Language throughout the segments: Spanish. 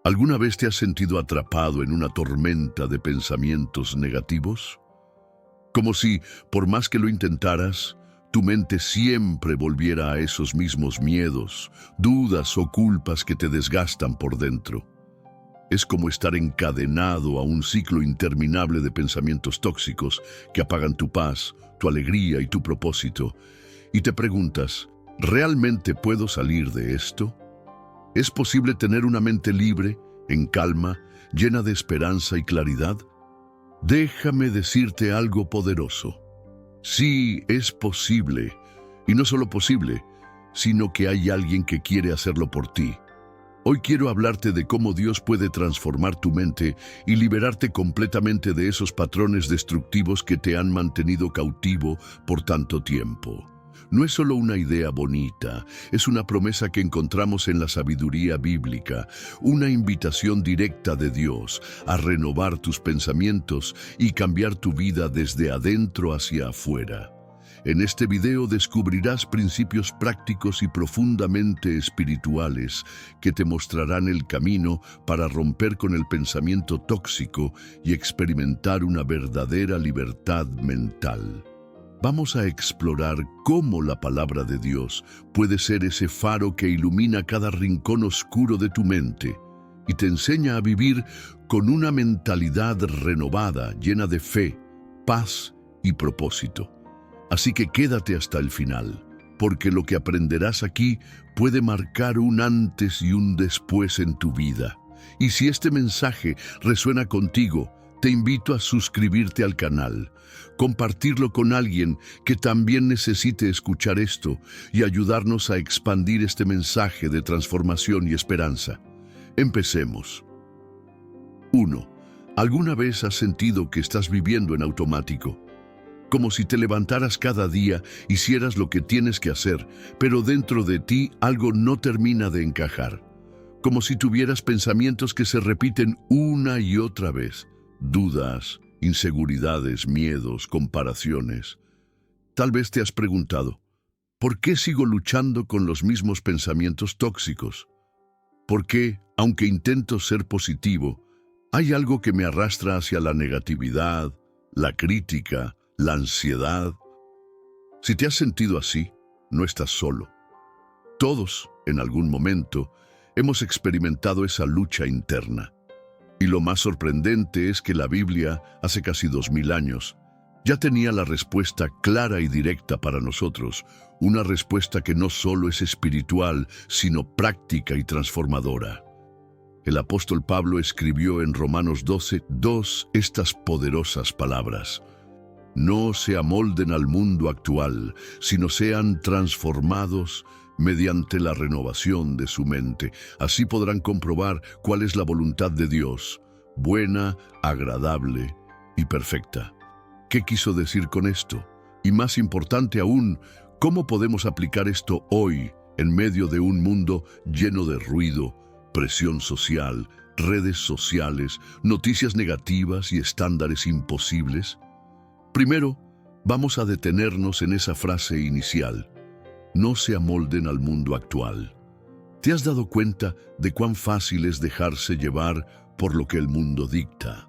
¿Alguna vez te has sentido atrapado en una tormenta de pensamientos negativos? Como si, por más que lo intentaras, tu mente siempre volviera a esos mismos miedos, dudas o culpas que te desgastan por dentro. Es como estar encadenado a un ciclo interminable de pensamientos tóxicos que apagan tu paz, tu alegría y tu propósito. Y te preguntas, ¿realmente puedo salir de esto? ¿Es posible tener una mente libre, en calma, llena de esperanza y claridad? Déjame decirte algo poderoso. Sí, es posible. Y no solo posible, sino que hay alguien que quiere hacerlo por ti. Hoy quiero hablarte de cómo Dios puede transformar tu mente y liberarte completamente de esos patrones destructivos que te han mantenido cautivo por tanto tiempo. No es solo una idea bonita, es una promesa que encontramos en la sabiduría bíblica, una invitación directa de Dios a renovar tus pensamientos y cambiar tu vida desde adentro hacia afuera. En este video descubrirás principios prácticos y profundamente espirituales que te mostrarán el camino para romper con el pensamiento tóxico y experimentar una verdadera libertad mental. Vamos a explorar cómo la palabra de Dios puede ser ese faro que ilumina cada rincón oscuro de tu mente y te enseña a vivir con una mentalidad renovada, llena de fe, paz y propósito. Así que quédate hasta el final, porque lo que aprenderás aquí puede marcar un antes y un después en tu vida. Y si este mensaje resuena contigo, te invito a suscribirte al canal, compartirlo con alguien que también necesite escuchar esto y ayudarnos a expandir este mensaje de transformación y esperanza. Empecemos. 1. ¿Alguna vez has sentido que estás viviendo en automático? Como si te levantaras cada día, hicieras lo que tienes que hacer, pero dentro de ti algo no termina de encajar. Como si tuvieras pensamientos que se repiten una y otra vez. Dudas, inseguridades, miedos, comparaciones. Tal vez te has preguntado, ¿por qué sigo luchando con los mismos pensamientos tóxicos? ¿Por qué, aunque intento ser positivo, hay algo que me arrastra hacia la negatividad, la crítica, la ansiedad? Si te has sentido así, no estás solo. Todos, en algún momento, hemos experimentado esa lucha interna. Y lo más sorprendente es que la Biblia, hace casi 2000 años, ya tenía la respuesta clara y directa para nosotros, una respuesta que no solo es espiritual, sino práctica y transformadora. El apóstol Pablo escribió en Romanos 12:2 estas poderosas palabras: no se amolden al mundo actual, sino sean transformados mediante la renovación de su mente. Así podrán comprobar cuál es la voluntad de Dios, buena, agradable y perfecta. ¿Qué quiso decir con esto? Y más importante aún, ¿cómo podemos aplicar esto hoy en medio de un mundo lleno de ruido, presión social, redes sociales, noticias negativas y estándares imposibles? Primero, vamos a detenernos en esa frase inicial: no se amolden al mundo actual. ¿Te has dado cuenta de cuán fácil es dejarse llevar por lo que el mundo dicta?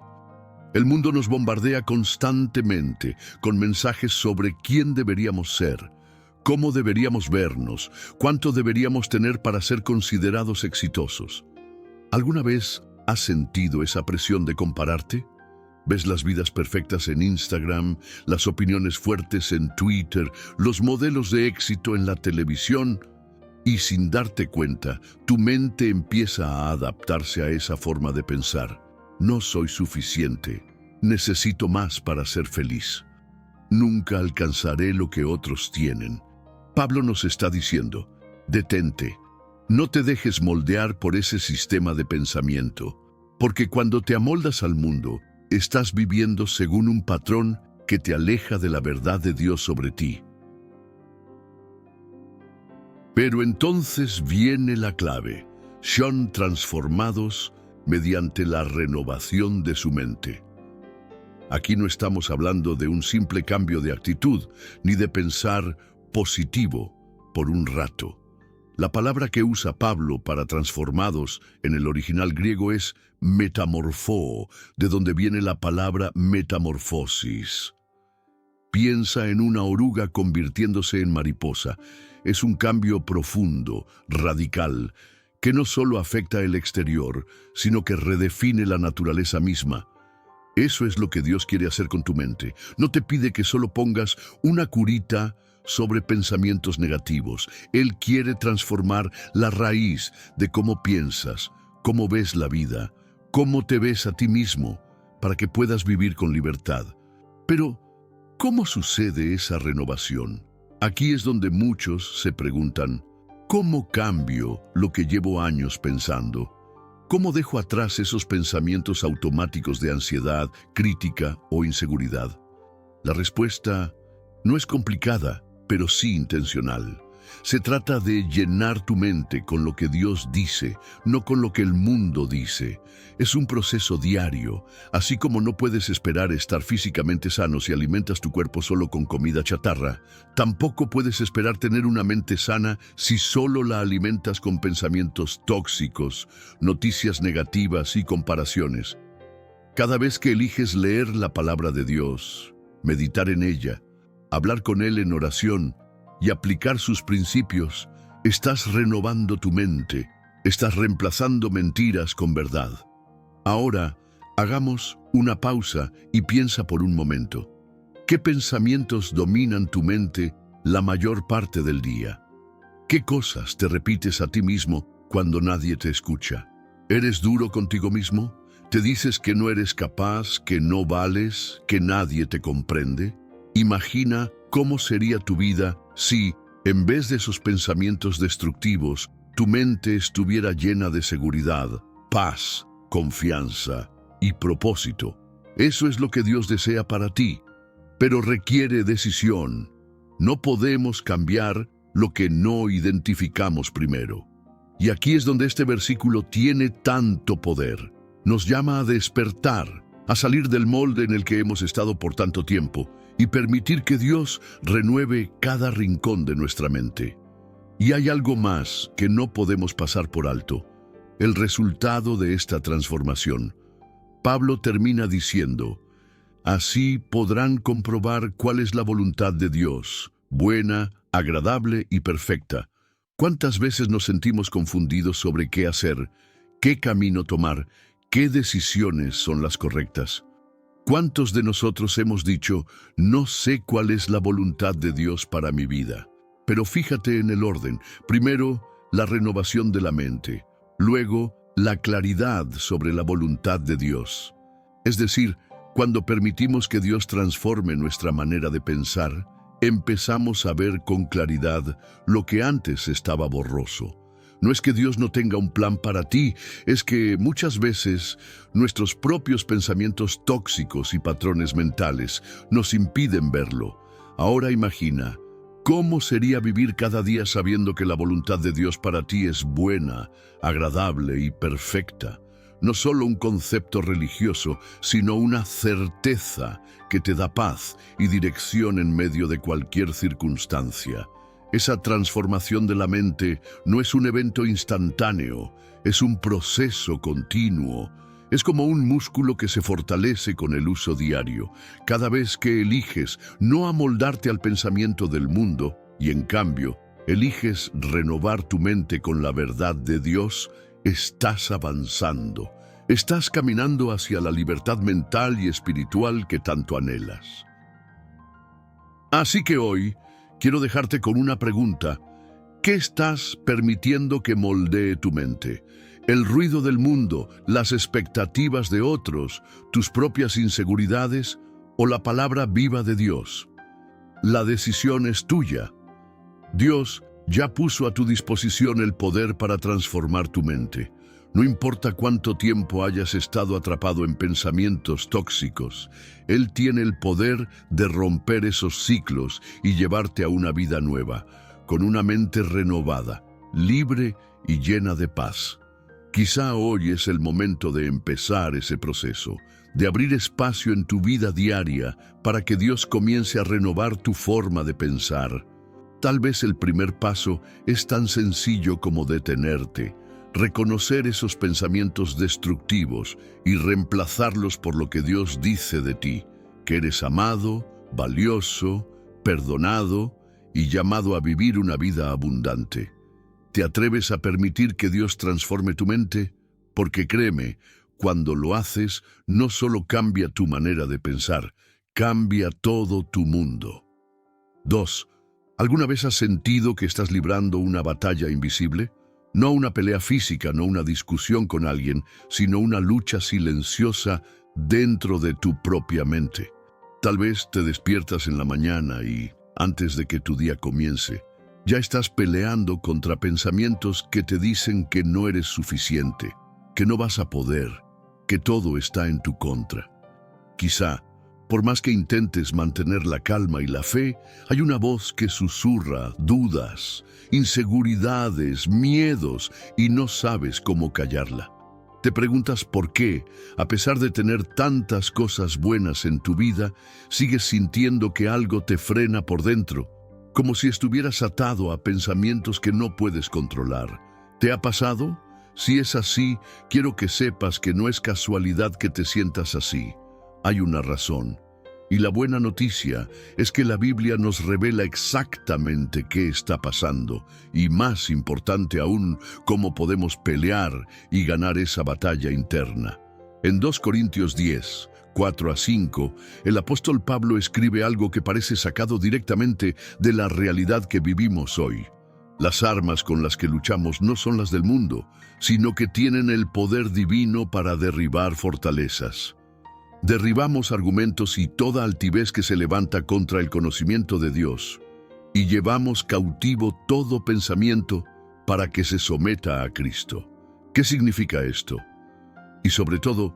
El mundo nos bombardea constantemente con mensajes sobre quién deberíamos ser, cómo deberíamos vernos, cuánto deberíamos tener para ser considerados exitosos. ¿Alguna vez has sentido esa presión de compararte? Ves las vidas perfectas en Instagram, las opiniones fuertes en Twitter, los modelos de éxito en la televisión, y sin darte cuenta, tu mente empieza a adaptarse a esa forma de pensar. No soy suficiente, necesito más para ser feliz. Nunca alcanzaré lo que otros tienen. Pablo nos está diciendo, detente, no te dejes moldear por ese sistema de pensamiento, porque cuando te amoldas al mundo, estás viviendo según un patrón que te aleja de la verdad de Dios sobre ti. Pero entonces viene la clave: son transformados mediante la renovación de su mente. Aquí no estamos hablando de un simple cambio de actitud, ni de pensar positivo por un rato. La palabra que usa Pablo para transformados en el original griego es metamorfó, de donde viene la palabra metamorfosis. Piensa en una oruga convirtiéndose en mariposa. Es un cambio profundo, radical, que no solo afecta el exterior, sino que redefine la naturaleza misma. Eso es lo que Dios quiere hacer con tu mente. No te pide que solo pongas una curita sobre pensamientos negativos. Él quiere transformar la raíz de cómo piensas, cómo ves la vida, cómo te ves a ti mismo, para que puedas vivir con libertad. Pero, ¿cómo sucede esa renovación? Aquí es donde muchos se preguntan, ¿cómo cambio lo que llevo años pensando? ¿Cómo dejo atrás esos pensamientos automáticos de ansiedad, crítica o inseguridad? La respuesta no es complicada, pero sí intencional. Se trata de llenar tu mente con lo que Dios dice, no con lo que el mundo dice. Es un proceso diario, así como no puedes esperar estar físicamente sano si alimentas tu cuerpo solo con comida chatarra. Tampoco puedes esperar tener una mente sana si solo la alimentas con pensamientos tóxicos, noticias negativas y comparaciones. Cada vez que eliges leer la palabra de Dios, meditar en ella, hablar con Él en oración y aplicar sus principios, estás renovando tu mente, estás reemplazando mentiras con verdad. Ahora, hagamos una pausa y piensa por un momento. ¿Qué pensamientos dominan tu mente la mayor parte del día? ¿Qué cosas te repites a ti mismo cuando nadie te escucha? ¿Eres duro contigo mismo? ¿Te dices que no eres capaz, que no vales, que nadie te comprende? Imagina cómo sería tu vida si, en vez de esos pensamientos destructivos, tu mente estuviera llena de seguridad, paz, confianza y propósito. Eso es lo que Dios desea para ti, pero requiere decisión. No podemos cambiar lo que no identificamos primero. Y aquí es donde este versículo tiene tanto poder. Nos llama a despertar, a salir del molde en el que hemos estado por tanto tiempo y permitir que Dios renueve cada rincón de nuestra mente. Y hay algo más que no podemos pasar por alto: el resultado de esta transformación. Pablo termina diciendo, así podrán comprobar cuál es la voluntad de Dios, buena, agradable y perfecta. ¿Cuántas veces nos sentimos confundidos sobre qué hacer, qué camino tomar, qué decisiones son las correctas? ¿Cuántos de nosotros hemos dicho, no sé cuál es la voluntad de Dios para mi vida? Pero fíjate en el orden. Primero, la renovación de la mente. Luego, la claridad sobre la voluntad de Dios. Es decir, cuando permitimos que Dios transforme nuestra manera de pensar, empezamos a ver con claridad lo que antes estaba borroso. No es que Dios no tenga un plan para ti, es que muchas veces nuestros propios pensamientos tóxicos y patrones mentales nos impiden verlo. Ahora imagina, ¿cómo sería vivir cada día sabiendo que la voluntad de Dios para ti es buena, agradable y perfecta? No solo un concepto religioso, sino una certeza que te da paz y dirección en medio de cualquier circunstancia. Esa transformación de la mente no es un evento instantáneo, es un proceso continuo. Es como un músculo que se fortalece con el uso diario. Cada vez que eliges no amoldarte al pensamiento del mundo y en cambio eliges renovar tu mente con la verdad de Dios, estás avanzando. Estás caminando hacia la libertad mental y espiritual que tanto anhelas. Así que hoy quiero dejarte con una pregunta. ¿Qué estás permitiendo que moldee tu mente? ¿El ruido del mundo, las expectativas de otros, tus propias inseguridades o la palabra viva de Dios? La decisión es tuya. Dios ya puso a tu disposición el poder para transformar tu mente. No importa cuánto tiempo hayas estado atrapado en pensamientos tóxicos, Él tiene el poder de romper esos ciclos y llevarte a una vida nueva, con una mente renovada, libre y llena de paz. Quizá hoy es el momento de empezar ese proceso, de abrir espacio en tu vida diaria para que Dios comience a renovar tu forma de pensar. Tal vez el primer paso es tan sencillo como detenerte, reconocer esos pensamientos destructivos y reemplazarlos por lo que Dios dice de ti, que eres amado, valioso, perdonado y llamado a vivir una vida abundante. ¿Te atreves a permitir que Dios transforme tu mente? Porque créeme, cuando lo haces, no solo cambia tu manera de pensar, cambia todo tu mundo. 2. ¿Alguna vez has sentido que estás librando una batalla invisible? No una pelea física, no una discusión con alguien, sino una lucha silenciosa dentro de tu propia mente. Tal vez te despiertas en la mañana y, antes de que tu día comience, ya estás peleando contra pensamientos que te dicen que no eres suficiente, que no vas a poder, que todo está en tu contra. Quizá, por más que intentes mantener la calma y la fe, hay una voz que susurra dudas, inseguridades, miedos y no sabes cómo callarla. Te preguntas por qué, a pesar de tener tantas cosas buenas en tu vida, sigues sintiendo que algo te frena por dentro, como si estuvieras atado a pensamientos que no puedes controlar. ¿Te ha pasado? Si es así, quiero que sepas que no es casualidad que te sientas así. Hay una razón. Y la buena noticia es que la Biblia nos revela exactamente qué está pasando y, más importante aún, cómo podemos pelear y ganar esa batalla interna. En 2 Corintios 10, 4 a 5, el apóstol Pablo escribe algo que parece sacado directamente de la realidad que vivimos hoy. Las armas con las que luchamos no son las del mundo, sino que tienen el poder divino para derribar fortalezas. Derribamos argumentos y toda altivez que se levanta contra el conocimiento de Dios, y llevamos cautivo todo pensamiento para que se someta a Cristo. ¿Qué significa esto? Y sobre todo,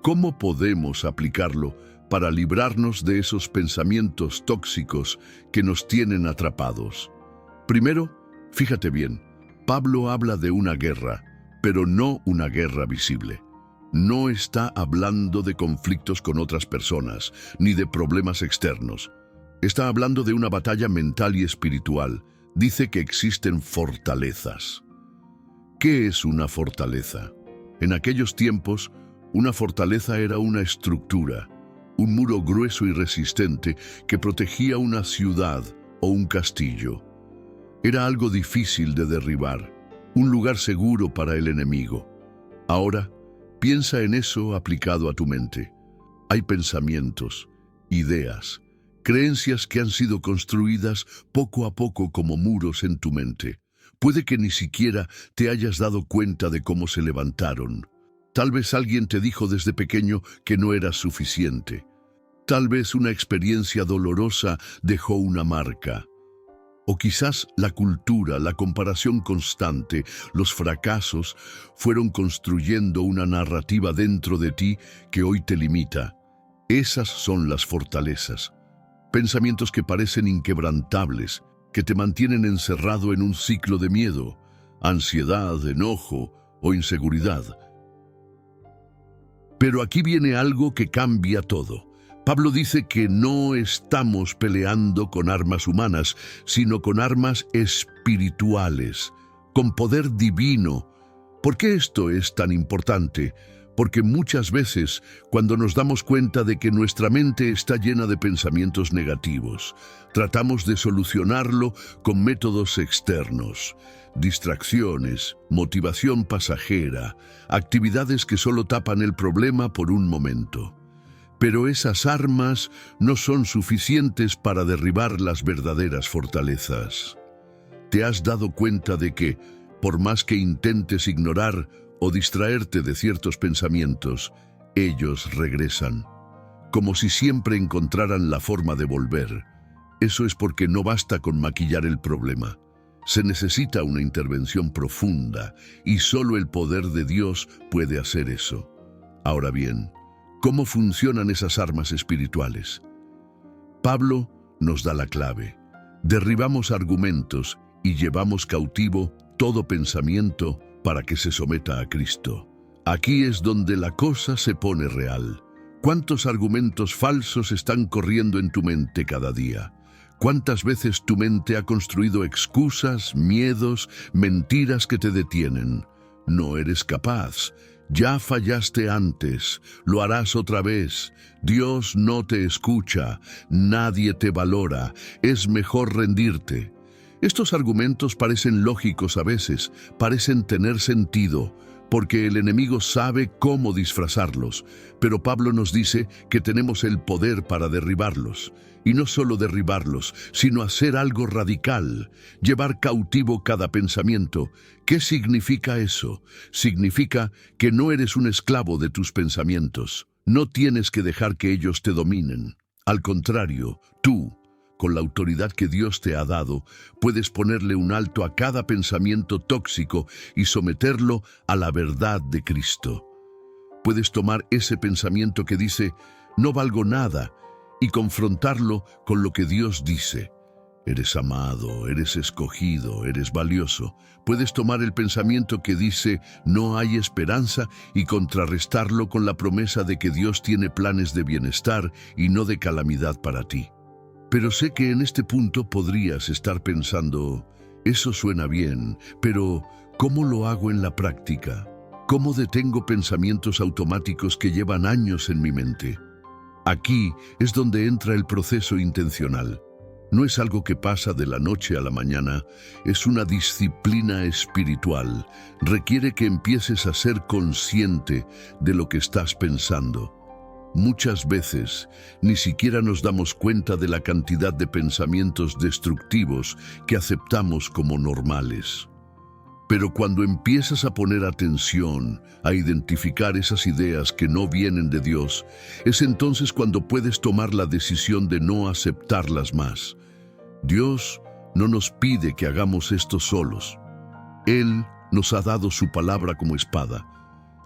¿cómo podemos aplicarlo para librarnos de esos pensamientos tóxicos que nos tienen atrapados? Primero, fíjate bien, Pablo habla de una guerra, pero no una guerra visible. No está hablando de conflictos con otras personas, ni de problemas externos. Está hablando de una batalla mental y espiritual. Dice que existen fortalezas. ¿Qué es una fortaleza? En aquellos tiempos, una fortaleza era una estructura, un muro grueso y resistente que protegía una ciudad o un castillo. Era algo difícil de derribar, un lugar seguro para el enemigo. Ahora, piensa en eso aplicado a tu mente. Hay pensamientos, ideas, creencias que han sido construidas poco a poco como muros en tu mente. Puede que ni siquiera te hayas dado cuenta de cómo se levantaron. Tal vez alguien te dijo desde pequeño que no eras suficiente. Tal vez una experiencia dolorosa dejó una marca. O quizás la cultura, la comparación constante, los fracasos, fueron construyendo una narrativa dentro de ti que hoy te limita. Esas son las fortalezas. Pensamientos que parecen inquebrantables, que te mantienen encerrado en un ciclo de miedo, ansiedad, enojo o inseguridad. Pero aquí viene algo que cambia todo. Pablo dice que no estamos peleando con armas humanas, sino con armas espirituales, con poder divino. ¿Por qué esto es tan importante? Porque muchas veces, cuando nos damos cuenta de que nuestra mente está llena de pensamientos negativos, tratamos de solucionarlo con métodos externos, distracciones, motivación pasajera, actividades que solo tapan el problema por un momento. Pero esas armas no son suficientes para derribar las verdaderas fortalezas. ¿Te has dado cuenta de que, por más que intentes ignorar o distraerte de ciertos pensamientos, ellos regresan? Como si siempre encontraran la forma de volver. Eso es porque no basta con maquillar el problema. Se necesita una intervención profunda y solo el poder de Dios puede hacer eso. Ahora bien, ¿cómo funcionan esas armas espirituales? Pablo nos da la clave. Derribamos argumentos y llevamos cautivo todo pensamiento para que se someta a Cristo. Aquí es donde la cosa se pone real. ¿Cuántos argumentos falsos están corriendo en tu mente cada día? ¿Cuántas veces tu mente ha construido excusas, miedos, mentiras que te detienen? No eres capaz. Ya fallaste antes, lo harás otra vez. Dios no te escucha, nadie te valora, es mejor rendirte. Estos argumentos parecen lógicos a veces, parecen tener sentido, porque el enemigo sabe cómo disfrazarlos, pero Pablo nos dice que tenemos el poder para derribarlos. Y no solo derribarlos, sino hacer algo radical, llevar cautivo cada pensamiento. ¿Qué significa eso? Significa que no eres un esclavo de tus pensamientos. No tienes que dejar que ellos te dominen. Al contrario, tú, con la autoridad que Dios te ha dado, puedes ponerle un alto a cada pensamiento tóxico y someterlo a la verdad de Cristo. Puedes tomar ese pensamiento que dice, no valgo nada, y confrontarlo con lo que Dios dice. Eres amado, eres escogido, eres valioso. Puedes tomar el pensamiento que dice, no hay esperanza, y contrarrestarlo con la promesa de que Dios tiene planes de bienestar y no de calamidad para ti. Pero sé que en este punto podrías estar pensando, eso suena bien, pero ¿cómo lo hago en la práctica? ¿Cómo detengo pensamientos automáticos que llevan años en mi mente? Aquí es donde entra el proceso intencional. No es algo que pasa de la noche a la mañana, es una disciplina espiritual. Requiere que empieces a ser consciente de lo que estás pensando. Muchas veces ni siquiera nos damos cuenta de la cantidad de pensamientos destructivos que aceptamos como normales. Pero cuando empiezas a poner atención, a identificar esas ideas que no vienen de Dios, es entonces cuando puedes tomar la decisión de no aceptarlas más. Dios no nos pide que hagamos esto solos. Él nos ha dado su palabra como espada.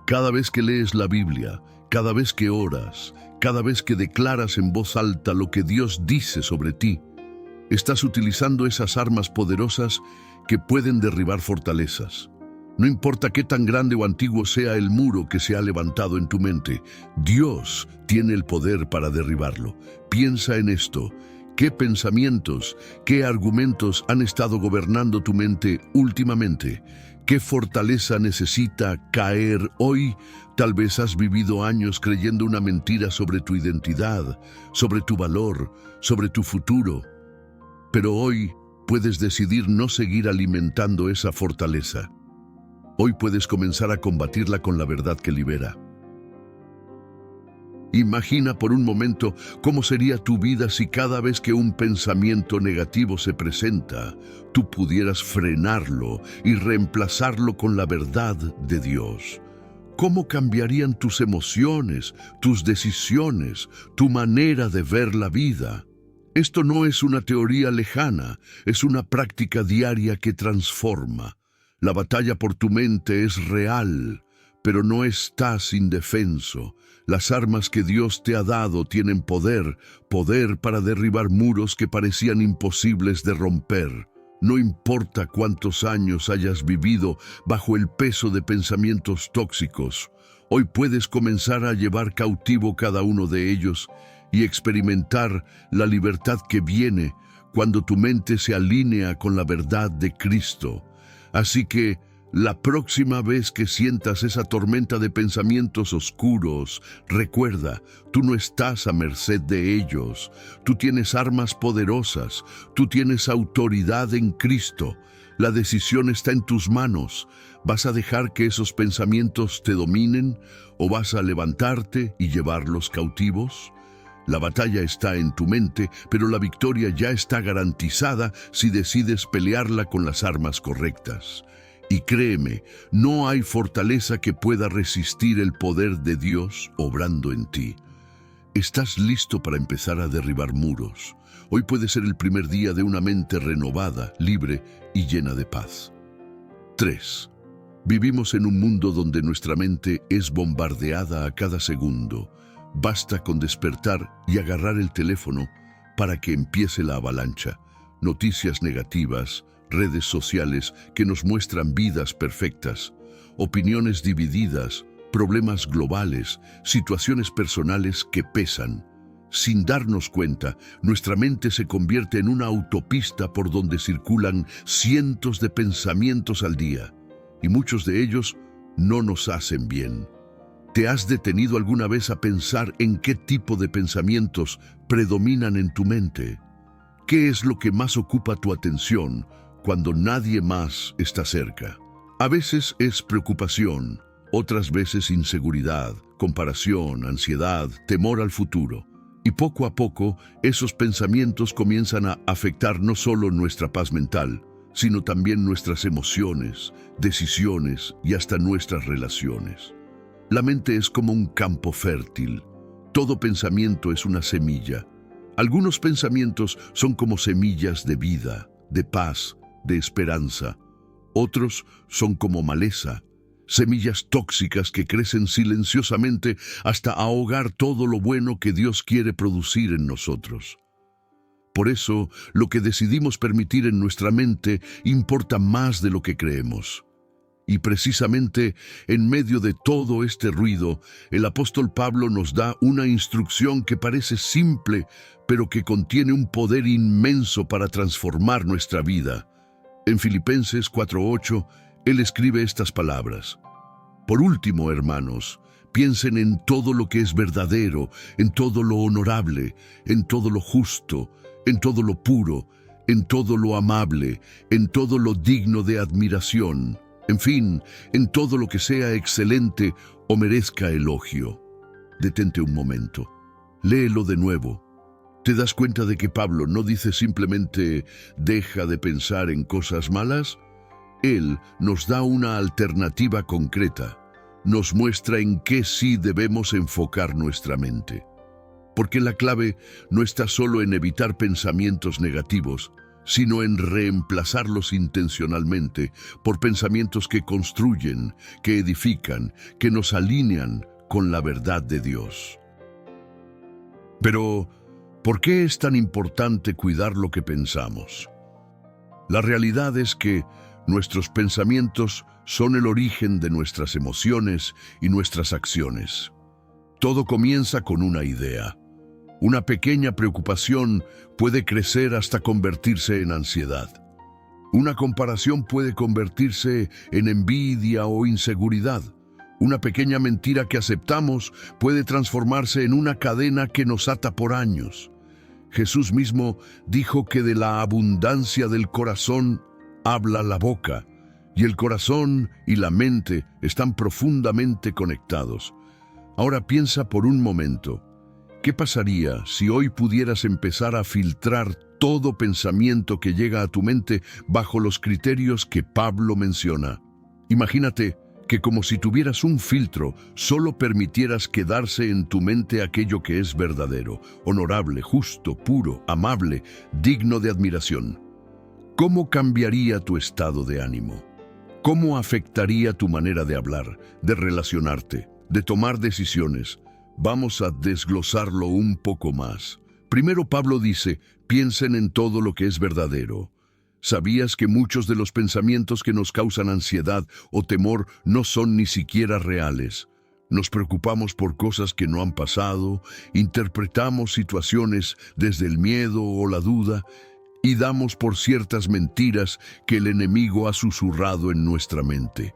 Cada vez que lees la Biblia, cada vez que oras, cada vez que declaras en voz alta lo que Dios dice sobre ti, estás utilizando esas armas poderosas que pueden derribar fortalezas. No importa qué tan grande o antiguo sea el muro que se ha levantado en tu mente, Dios tiene el poder para derribarlo. Piensa en esto. ¿Qué pensamientos, qué argumentos han estado gobernando tu mente últimamente? ¿Qué fortaleza necesita caer hoy? Tal vez has vivido años creyendo una mentira sobre tu identidad, sobre tu valor, sobre tu futuro. Pero hoy puedes decidir no seguir alimentando esa fortaleza. Hoy puedes comenzar a combatirla con la verdad que libera. Imagina por un momento cómo sería tu vida si cada vez que un pensamiento negativo se presenta, tú pudieras frenarlo y reemplazarlo con la verdad de Dios. ¿Cómo cambiarían tus emociones, tus decisiones, tu manera de ver la vida? Esto no es una teoría lejana, es una práctica diaria que transforma. La batalla por tu mente es real, pero no estás indefenso. Las armas que Dios te ha dado tienen poder para derribar muros que parecían imposibles de romper. No importa cuántos años hayas vivido bajo el peso de pensamientos tóxicos, hoy puedes comenzar a llevar cautivo cada uno de ellos y experimentar la libertad que viene cuando tu mente se alinea con la verdad de Cristo. Así que la próxima vez que sientas esa tormenta de pensamientos oscuros, recuerda, tú no estás a merced de ellos. Tú tienes armas poderosas, tú tienes autoridad en Cristo. La decisión está en tus manos. ¿Vas a dejar que esos pensamientos te dominen o vas a levantarte y llevarlos cautivos? La batalla está en tu mente, pero la victoria ya está garantizada si decides pelearla con las armas correctas. Y créeme, no hay fortaleza que pueda resistir el poder de Dios obrando en ti. ¿Estás listo para empezar a derribar muros? Hoy puede ser el primer día de una mente renovada, libre y llena de paz. 3. Vivimos en un mundo donde nuestra mente es bombardeada a cada segundo. Basta con despertar y agarrar el teléfono para que empiece la avalancha. Noticias negativas, redes sociales que nos muestran vidas perfectas, opiniones divididas, problemas globales, situaciones personales que pesan. Sin darnos cuenta, nuestra mente se convierte en una autopista por donde circulan cientos de pensamientos al día, y muchos de ellos no nos hacen bien. ¿Te has detenido alguna vez a pensar en qué tipo de pensamientos predominan en tu mente? ¿Qué es lo que más ocupa tu atención cuando nadie más está cerca? A veces es preocupación, otras veces inseguridad, comparación, ansiedad, temor al futuro. Y poco a poco, esos pensamientos comienzan a afectar no solo nuestra paz mental, sino también nuestras emociones, decisiones y hasta nuestras relaciones. La mente es como un campo fértil. Todo pensamiento es una semilla. Algunos pensamientos son como semillas de vida, de paz, de esperanza. Otros son como maleza, semillas tóxicas que crecen silenciosamente hasta ahogar todo lo bueno que Dios quiere producir en nosotros. Por eso, lo que decidimos permitir en nuestra mente importa más de lo que creemos. Y precisamente en medio de todo este ruido, el apóstol Pablo nos da una instrucción que parece simple, pero que contiene un poder inmenso para transformar nuestra vida. En Filipenses 4:8, él escribe estas palabras: Por último, hermanos, piensen en todo lo que es verdadero, en todo lo honorable, en todo lo justo, en todo lo puro, en todo lo amable, en todo lo digno de admiración, en fin, en todo lo que sea excelente o merezca elogio. Detente un momento. Léelo de nuevo. ¿Te das cuenta de que Pablo no dice simplemente deja de pensar en cosas malas? Él nos da una alternativa concreta. Nos muestra en qué sí debemos enfocar nuestra mente. Porque la clave no está solo en evitar pensamientos negativos, sino en reemplazarlos intencionalmente por pensamientos que construyen, que edifican, que nos alinean con la verdad de Dios. Pero, ¿por qué es tan importante cuidar lo que pensamos? La realidad es que nuestros pensamientos son el origen de nuestras emociones y nuestras acciones. Todo comienza con una idea. Una pequeña preocupación puede crecer hasta convertirse en ansiedad. Una comparación puede convertirse en envidia o inseguridad. Una pequeña mentira que aceptamos puede transformarse en una cadena que nos ata por años. Jesús mismo dijo que de la abundancia del corazón habla la boca, y el corazón y la mente están profundamente conectados. Ahora piensa por un momento, ¿qué pasaría si hoy pudieras empezar a filtrar todo pensamiento que llega a tu mente bajo los criterios que Pablo menciona? Imagínate que como si tuvieras un filtro, solo permitieras quedarse en tu mente aquello que es verdadero, honorable, justo, puro, amable, digno de admiración. ¿Cómo cambiaría tu estado de ánimo? ¿Cómo afectaría tu manera de hablar, de relacionarte, de tomar decisiones? Vamos a desglosarlo un poco más. Primero Pablo dice, piensen en todo lo que es verdadero. ¿Sabías que muchos de los pensamientos que nos causan ansiedad o temor no son ni siquiera reales? Nos preocupamos por cosas que no han pasado, interpretamos situaciones desde el miedo o la duda y damos por ciertas mentiras que el enemigo ha susurrado en nuestra mente.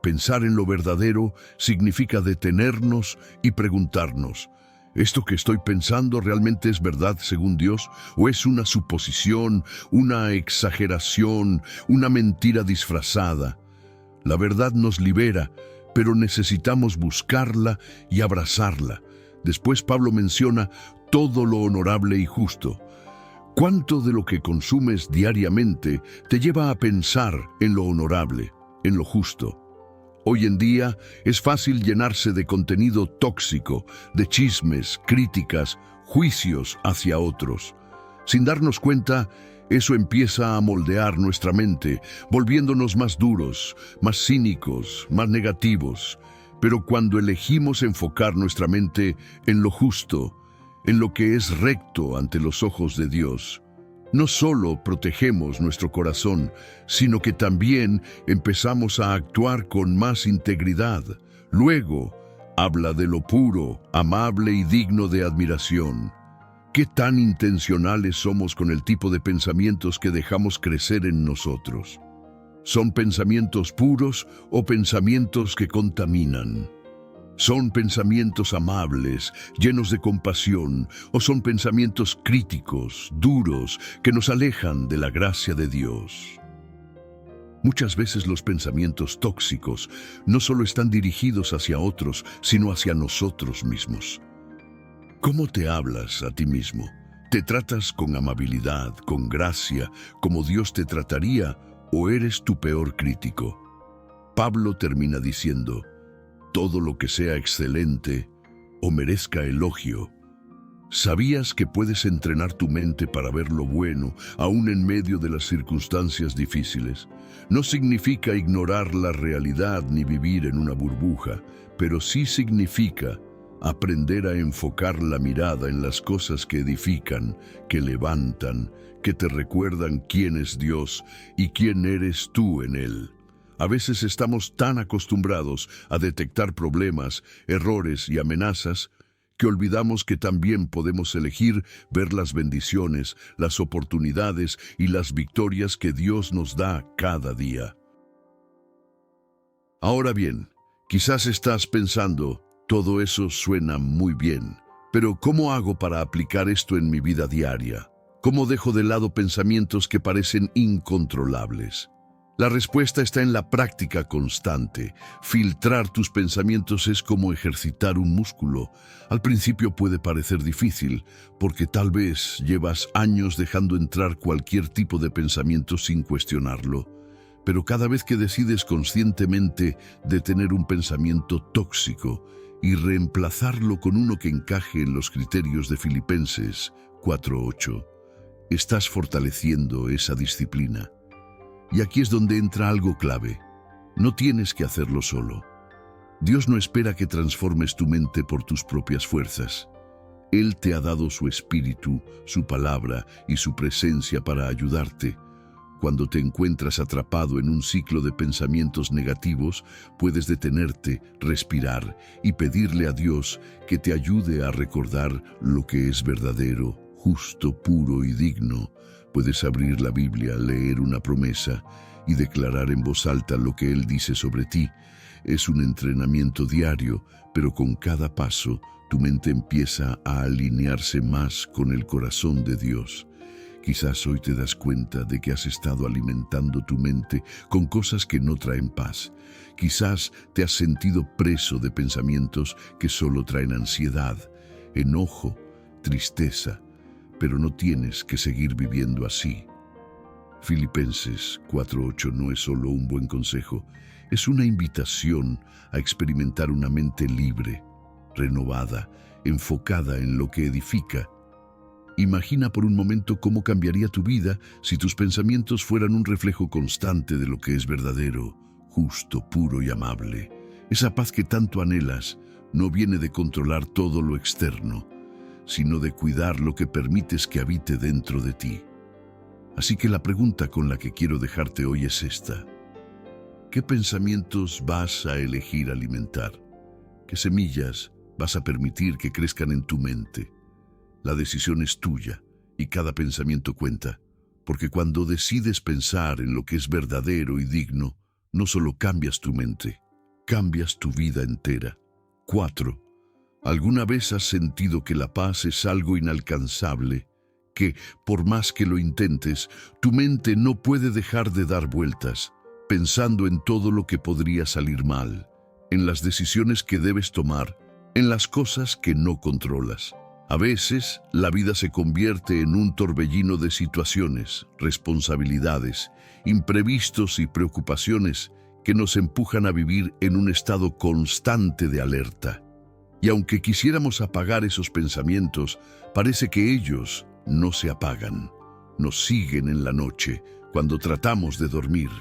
Pensar en lo verdadero significa detenernos y preguntarnos, ¿esto que estoy pensando realmente es verdad según Dios? ¿O es una suposición, una exageración, una mentira disfrazada? La verdad nos libera, pero necesitamos buscarla y abrazarla. Después Pablo menciona todo lo honorable y justo. ¿Cuánto de lo que consumes diariamente te lleva a pensar en lo honorable, en lo justo? Hoy en día es fácil llenarse de contenido tóxico, de chismes, críticas, juicios hacia otros. Sin darnos cuenta, eso empieza a moldear nuestra mente, volviéndonos más duros, más cínicos, más negativos. Pero cuando elegimos enfocar nuestra mente en lo justo, en lo que es recto ante los ojos de Dios, no solo protegemos nuestro corazón, sino que también empezamos a actuar con más integridad. Luego, habla de lo puro, amable y digno de admiración. ¿Qué tan intencionales somos con el tipo de pensamientos que dejamos crecer en nosotros? ¿Son pensamientos puros o pensamientos que contaminan? ¿Son pensamientos amables, llenos de compasión, o son pensamientos críticos, duros, que nos alejan de la gracia de Dios? Muchas veces los pensamientos tóxicos no solo están dirigidos hacia otros, sino hacia nosotros mismos. ¿Cómo te hablas a ti mismo? ¿Te tratas con amabilidad, con gracia, como Dios te trataría, o eres tu peor crítico? Pablo termina diciendo: todo lo que sea excelente o merezca elogio. ¿Sabías que puedes entrenar tu mente para ver lo bueno, aún en medio de las circunstancias difíciles? No significa ignorar la realidad ni vivir en una burbuja, pero sí significa aprender a enfocar la mirada en las cosas que edifican, que levantan, que te recuerdan quién es Dios y quién eres tú en Él. A veces estamos tan acostumbrados a detectar problemas, errores y amenazas que olvidamos que también podemos elegir ver las bendiciones, las oportunidades y las victorias que Dios nos da cada día. Ahora bien, quizás estás pensando: todo eso suena muy bien, pero ¿cómo hago para aplicar esto en mi vida diaria? ¿Cómo dejo de lado pensamientos que parecen incontrolables? La respuesta está en la práctica constante. Filtrar tus pensamientos es como ejercitar un músculo. Al principio puede parecer difícil, porque tal vez llevas años dejando entrar cualquier tipo de pensamiento sin cuestionarlo. Pero cada vez que decides conscientemente detener un pensamiento tóxico y reemplazarlo con uno que encaje en los criterios de Filipenses 4:8, estás fortaleciendo esa disciplina. Y aquí es donde entra algo clave. No tienes que hacerlo solo. Dios no espera que transformes tu mente por tus propias fuerzas. Él te ha dado su espíritu, su palabra y su presencia para ayudarte. Cuando te encuentras atrapado en un ciclo de pensamientos negativos, puedes detenerte, respirar y pedirle a Dios que te ayude a recordar lo que es verdadero, justo, puro y digno. Puedes abrir la Biblia, leer una promesa y declarar en voz alta lo que Él dice sobre ti. Es un entrenamiento diario, pero con cada paso tu mente empieza a alinearse más con el corazón de Dios. Quizás hoy te das cuenta de que has estado alimentando tu mente con cosas que no traen paz. Quizás te has sentido preso de pensamientos que solo traen ansiedad, enojo, tristeza. Pero no tienes que seguir viviendo así. Filipenses 4:8 no es solo un buen consejo, es una invitación a experimentar una mente libre, renovada, enfocada en lo que edifica. Imagina por un momento cómo cambiaría tu vida si tus pensamientos fueran un reflejo constante de lo que es verdadero, justo, puro y amable. Esa paz que tanto anhelas no viene de controlar todo lo externo, sino de cuidar lo que permites que habite dentro de ti. Así que la pregunta con la que quiero dejarte hoy es esta: ¿qué pensamientos vas a elegir alimentar? ¿Qué semillas vas a permitir que crezcan en tu mente? La decisión es tuya y cada pensamiento cuenta, porque cuando decides pensar en lo que es verdadero y digno, no solo cambias tu mente, cambias tu vida entera. 4. ¿Alguna vez has sentido que la paz es algo inalcanzable? Que, por más que lo intentes, tu mente no puede dejar de dar vueltas, pensando en todo lo que podría salir mal, en las decisiones que debes tomar, en las cosas que no controlas. A veces, la vida se convierte en un torbellino de situaciones, responsabilidades, imprevistos y preocupaciones que nos empujan a vivir en un estado constante de alerta. Y aunque quisiéramos apagar esos pensamientos, parece que ellos no se apagan. Nos siguen en la noche, cuando tratamos de dormir.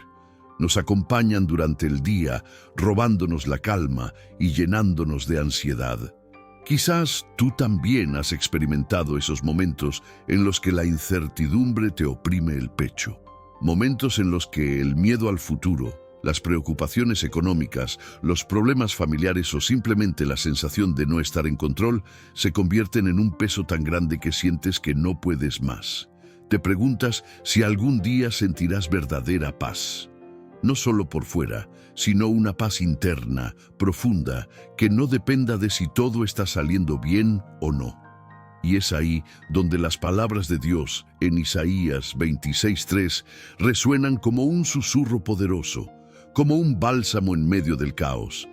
Nos acompañan durante el día, robándonos la calma y llenándonos de ansiedad. Quizás tú también has experimentado esos momentos en los que la incertidumbre te oprime el pecho. Momentos en los que el miedo al futuro, Las preocupaciones económicas, los problemas familiares o simplemente la sensación de no estar en control se convierten en un peso tan grande que sientes que no puedes más. Te preguntas si algún día sentirás verdadera paz. No solo por fuera, sino una paz interna, profunda, que no dependa de si todo está saliendo bien o no. Y es ahí donde las palabras de Dios en Isaías 26:3 resuenan como un susurro poderoso, como un bálsamo en medio del caos.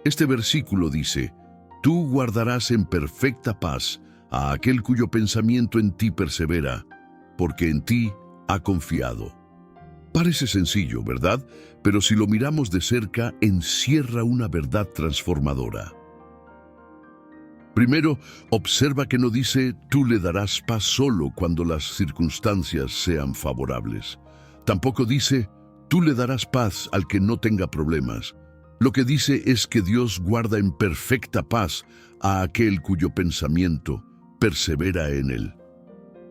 Este versículo dice: «Tú guardarás en perfecta paz a aquel cuyo pensamiento en ti persevera, porque en ti ha confiado». Parece sencillo, ¿verdad? Pero si lo miramos de cerca, encierra una verdad transformadora. Primero, observa que no dice «tú le darás paz solo cuando las circunstancias sean favorables». Tampoco dice «tú le darás paz al que no tenga problemas». Lo que dice es que Dios guarda en perfecta paz a aquel cuyo pensamiento persevera en él.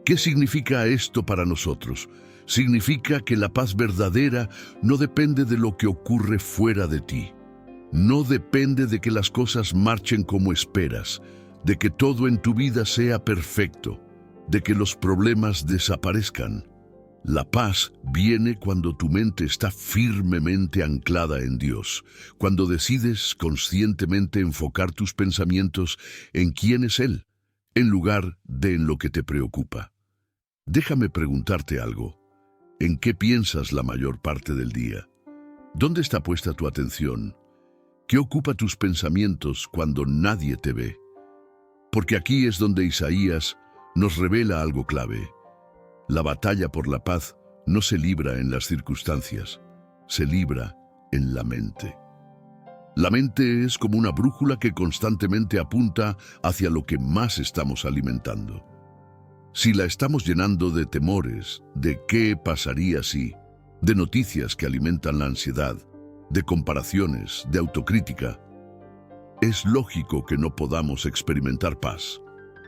¿Qué significa esto para nosotros? Significa que la paz verdadera no depende de lo que ocurre fuera de ti. No depende de que las cosas marchen como esperas, de que todo en tu vida sea perfecto, de que los problemas desaparezcan. La paz viene cuando tu mente está firmemente anclada en Dios, cuando decides conscientemente enfocar tus pensamientos en quién es Él, en lugar de en lo que te preocupa. Déjame preguntarte algo. ¿En qué piensas la mayor parte del día? ¿Dónde está puesta tu atención? ¿Qué ocupa tus pensamientos cuando nadie te ve? Porque aquí es donde Isaías nos revela algo clave. La batalla por la paz no se libra en las circunstancias, se libra en la mente. La mente es como una brújula que constantemente apunta hacia lo que más estamos alimentando. Si la estamos llenando de temores, de qué pasaría si, de noticias que alimentan la ansiedad, de comparaciones, de autocrítica, es lógico que no podamos experimentar paz.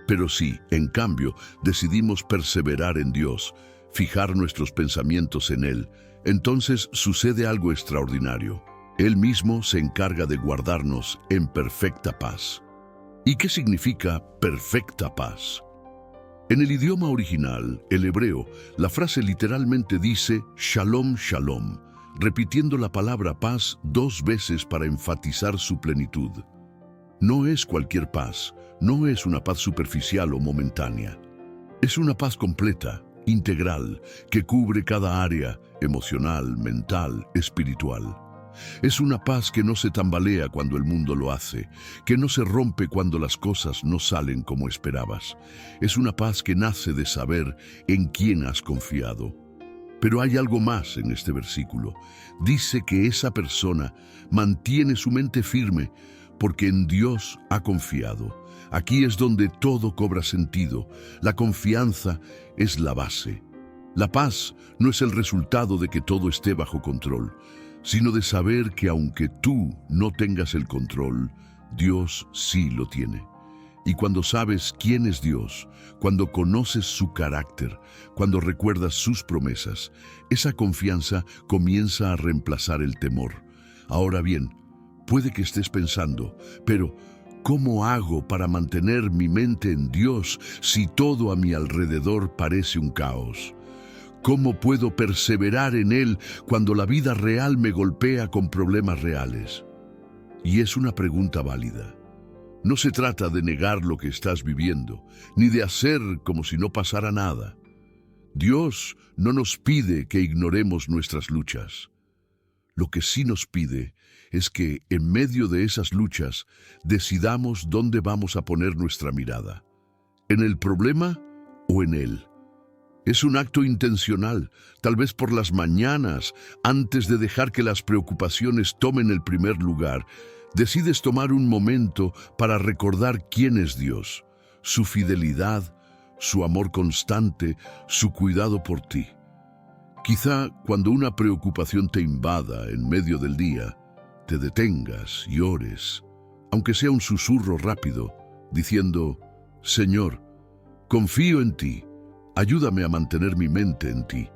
Pero si, en cambio, decidimos perseverar en Dios, fijar nuestros pensamientos en Él, entonces sucede algo extraordinario. Él mismo se encarga de guardarnos en perfecta paz. ¿Y qué significa perfecta paz? En el idioma original, el hebreo, la frase literalmente dice Shalom, Shalom, repitiendo la palabra paz 2 veces para enfatizar su plenitud. No es cualquier paz, no es una paz superficial o momentánea. Es una paz completa, integral, que cubre cada área emocional, mental, espiritual. Es una paz que no se tambalea cuando el mundo lo hace, que no se rompe cuando las cosas no salen como esperabas. Es una paz que nace de saber en quién has confiado. Pero hay algo más en este versículo. Dice que esa persona mantiene su mente firme porque en Dios ha confiado. Aquí es donde todo cobra sentido. La confianza es la base. La paz no es el resultado de que todo esté bajo control, sino de saber que aunque tú no tengas el control, Dios sí lo tiene. Y cuando sabes quién es Dios, cuando conoces su carácter, cuando recuerdas sus promesas, esa confianza comienza a reemplazar el temor. Ahora bien, puede que estés pensando, pero ¿cómo hago para mantener mi mente en Dios si todo a mi alrededor parece un caos? ¿Cómo puedo perseverar en Él cuando la vida real me golpea con problemas reales? Y es una pregunta válida. No se trata de negar lo que estás viviendo, ni de hacer como si no pasara nada. Dios no nos pide que ignoremos nuestras luchas. Lo que sí nos pide es que, en medio de esas luchas, decidamos dónde vamos a poner nuestra mirada. ¿En el problema o en Él? Es un acto intencional, tal vez por las mañanas, antes de dejar que las preocupaciones tomen el primer lugar, decides tomar un momento para recordar quién es Dios, su fidelidad, su amor constante, su cuidado por ti. Quizá cuando una preocupación te invada en medio del día, te detengas y ores, aunque sea un susurro rápido, diciendo: Señor, confío en ti. Ayúdame a mantener mi mente en ti.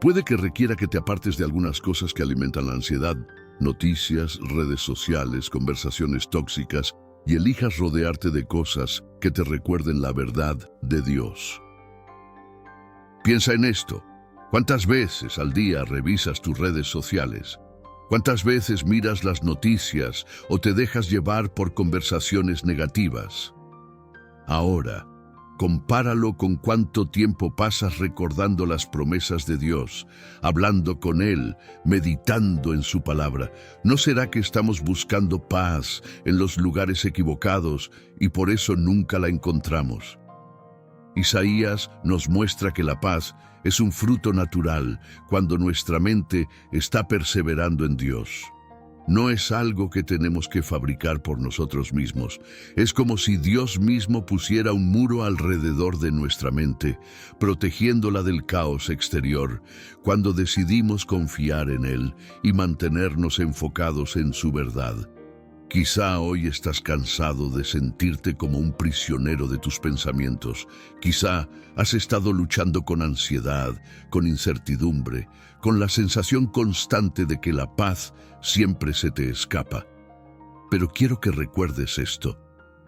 Puede que requiera que te apartes de algunas cosas que alimentan la ansiedad, noticias, redes sociales, conversaciones tóxicas, y elijas rodearte de cosas que te recuerden la verdad de Dios. Piensa en esto. ¿Cuántas veces al día revisas tus redes sociales? ¿Cuántas veces miras las noticias o te dejas llevar por conversaciones negativas? Ahora, compáralo con cuánto tiempo pasas recordando las promesas de Dios, hablando con Él, meditando en su palabra. ¿No será que estamos buscando paz en los lugares equivocados y por eso nunca la encontramos? Isaías nos muestra que la paz es un fruto natural cuando nuestra mente está perseverando en Dios. No es algo que tenemos que fabricar por nosotros mismos. Es como si Dios mismo pusiera un muro alrededor de nuestra mente, protegiéndola del caos exterior, cuando decidimos confiar en Él y mantenernos enfocados en su verdad. Quizá hoy estás cansado de sentirte como un prisionero de tus pensamientos. Quizá has estado luchando con ansiedad, con incertidumbre, con la sensación constante de que la paz siempre se te escapa. Pero quiero que recuerdes esto.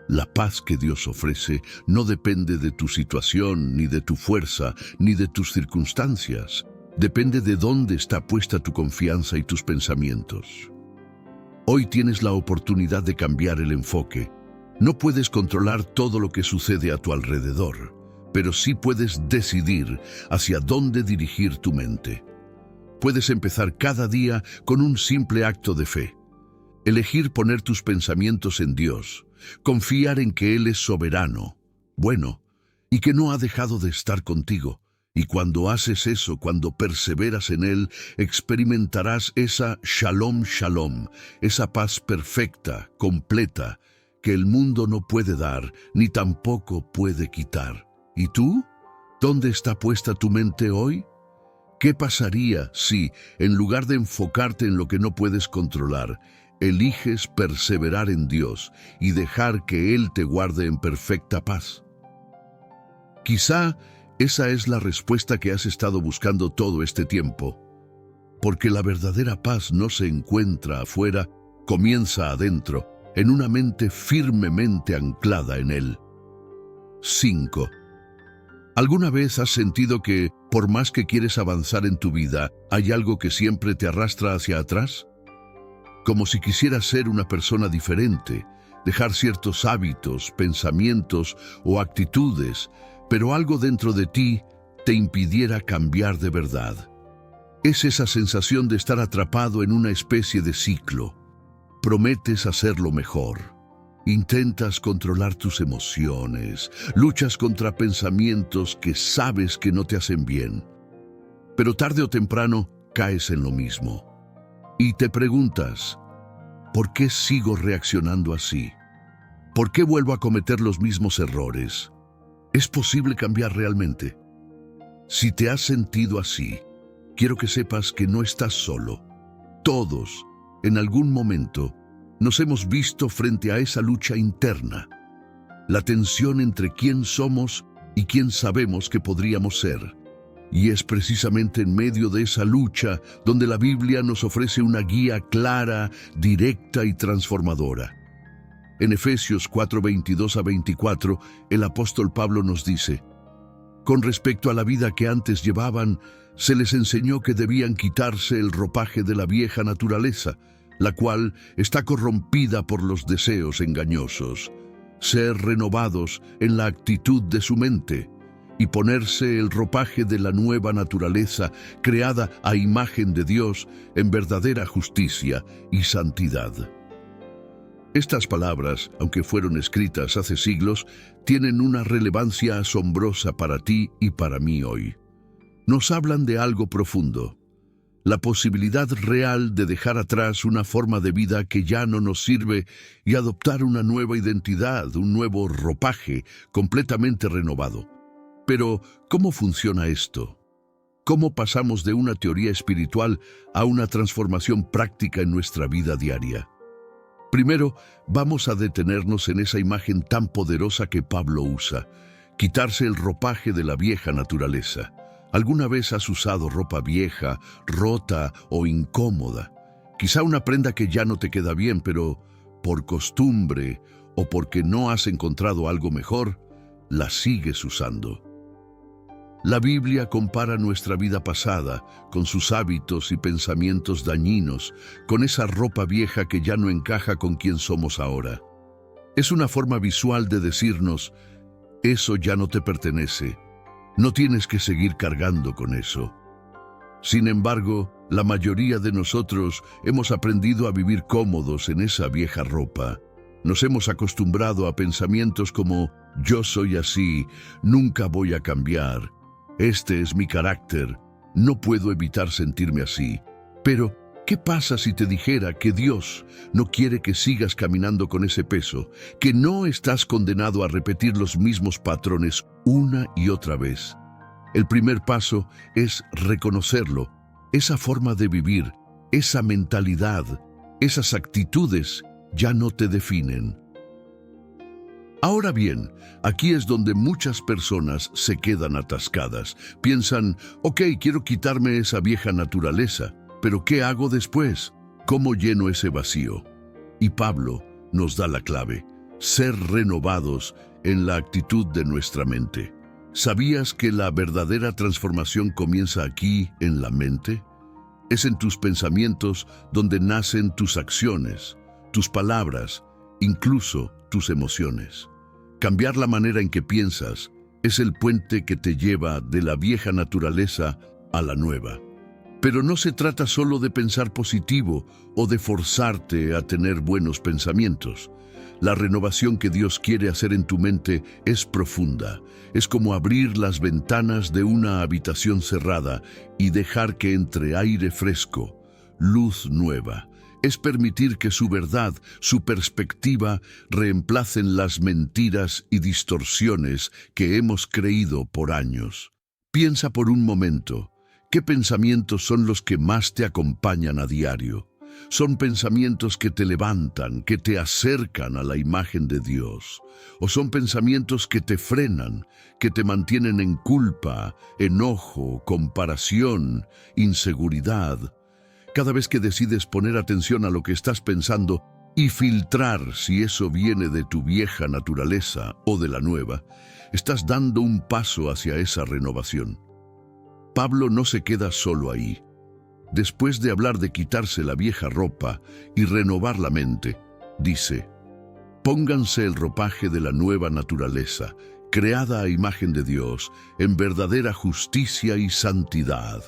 La paz que Dios ofrece no depende de tu situación, ni de tu fuerza, ni de tus circunstancias. Depende de dónde está puesta tu confianza y tus pensamientos. Hoy tienes la oportunidad de cambiar el enfoque. No puedes controlar todo lo que sucede a tu alrededor, pero sí puedes decidir hacia dónde dirigir tu mente. Puedes empezar cada día con un simple acto de fe. Elegir poner tus pensamientos en Dios, confiar en que Él es soberano, bueno, y que no ha dejado de estar contigo. Y cuando haces eso, cuando perseveras en Él, experimentarás esa shalom shalom, esa paz perfecta, completa, que el mundo no puede dar, ni tampoco puede quitar. ¿Y tú? ¿Dónde está puesta tu mente hoy? ¿Qué pasaría si, en lugar de enfocarte en lo que no puedes controlar, eliges perseverar en Dios y dejar que Él te guarde en perfecta paz? Quizá esa es la respuesta que has estado buscando todo este tiempo, porque la verdadera paz no se encuentra afuera, comienza adentro, en una mente firmemente anclada en Él. 5. ¿Alguna vez has sentido que, por más que quieres avanzar en tu vida, hay algo que siempre te arrastra hacia atrás? Como si quisieras ser una persona diferente, dejar ciertos hábitos, pensamientos o actitudes, pero algo dentro de ti te impidiera cambiar de verdad. Es esa sensación de estar atrapado en una especie de ciclo. Prometes hacerlo mejor. Intentas controlar tus emociones, luchas contra pensamientos que sabes que no te hacen bien. Pero tarde o temprano caes en lo mismo. Y te preguntas, ¿por qué sigo reaccionando así? ¿Por qué vuelvo a cometer los mismos errores? ¿Es posible cambiar realmente? Si te has sentido así, quiero que sepas que no estás solo. Todos, en algún momento, nos hemos visto frente a esa lucha interna. La tensión entre quién somos y quién sabemos que podríamos ser. Y es precisamente en medio de esa lucha donde la Biblia nos ofrece una guía clara, directa y transformadora. En Efesios 4:22-24, el apóstol Pablo nos dice: con respecto a la vida que antes llevaban, se les enseñó que debían quitarse el ropaje de la vieja naturaleza, la cual está corrompida por los deseos engañosos, ser renovados en la actitud de su mente, y ponerse el ropaje de la nueva naturaleza, creada a imagen de Dios en verdadera justicia y santidad. Estas palabras, aunque fueron escritas hace siglos, tienen una relevancia asombrosa para ti y para mí hoy. Nos hablan de algo profundo, la posibilidad real de dejar atrás una forma de vida que ya no nos sirve y adoptar una nueva identidad, un nuevo ropaje completamente renovado. Pero, ¿cómo funciona esto? ¿Cómo pasamos de una teoría espiritual a una transformación práctica en nuestra vida diaria? Primero, vamos a detenernos en esa imagen tan poderosa que Pablo usa: quitarse el ropaje de la vieja naturaleza. ¿Alguna vez has usado ropa vieja, rota o incómoda? Quizá una prenda que ya no te queda bien, pero por costumbre o porque no has encontrado algo mejor, la sigues usando. La Biblia compara nuestra vida pasada con sus hábitos y pensamientos dañinos, con esa ropa vieja que ya no encaja con quien somos ahora. Es una forma visual de decirnos, eso ya no te pertenece, no tienes que seguir cargando con eso. Sin embargo, la mayoría de nosotros hemos aprendido a vivir cómodos en esa vieja ropa. Nos hemos acostumbrado a pensamientos como, yo soy así, nunca voy a cambiar. Este es mi carácter, no puedo evitar sentirme así. Pero, ¿qué pasa si te dijera que Dios no quiere que sigas caminando con ese peso, que no estás condenado a repetir los mismos patrones una y otra vez? El primer paso es reconocerlo, esa forma de vivir, esa mentalidad, esas actitudes ya no te definen. Ahora bien, aquí es donde muchas personas se quedan atascadas. Piensan, ok, quiero quitarme esa vieja naturaleza, pero ¿qué hago después? ¿Cómo lleno ese vacío? Y Pablo nos da la clave, ser renovados en la actitud de nuestra mente. ¿Sabías que la verdadera transformación comienza aquí, en la mente? Es en tus pensamientos donde nacen tus acciones, tus palabras, incluso tus emociones. Cambiar la manera en que piensas es el puente que te lleva de la vieja naturaleza a la nueva. Pero no se trata solo de pensar positivo o de forzarte a tener buenos pensamientos. La renovación que Dios quiere hacer en tu mente es profunda. Es como abrir las ventanas de una habitación cerrada y dejar que entre aire fresco, luz nueva. Es permitir que su verdad, su perspectiva, reemplacen las mentiras y distorsiones que hemos creído por años. Piensa por un momento, ¿qué pensamientos son los que más te acompañan a diario? ¿Son pensamientos que te levantan, que te acercan a la imagen de Dios? ¿O son pensamientos que te frenan, que te mantienen en culpa, enojo, comparación, inseguridad? Cada vez que decides poner atención a lo que estás pensando y filtrar si eso viene de tu vieja naturaleza o de la nueva, estás dando un paso hacia esa renovación. Pablo no se queda solo ahí. Después de hablar de quitarse la vieja ropa y renovar la mente, dice, pónganse el ropaje de la nueva naturaleza, creada a imagen de Dios, en verdadera justicia y santidad.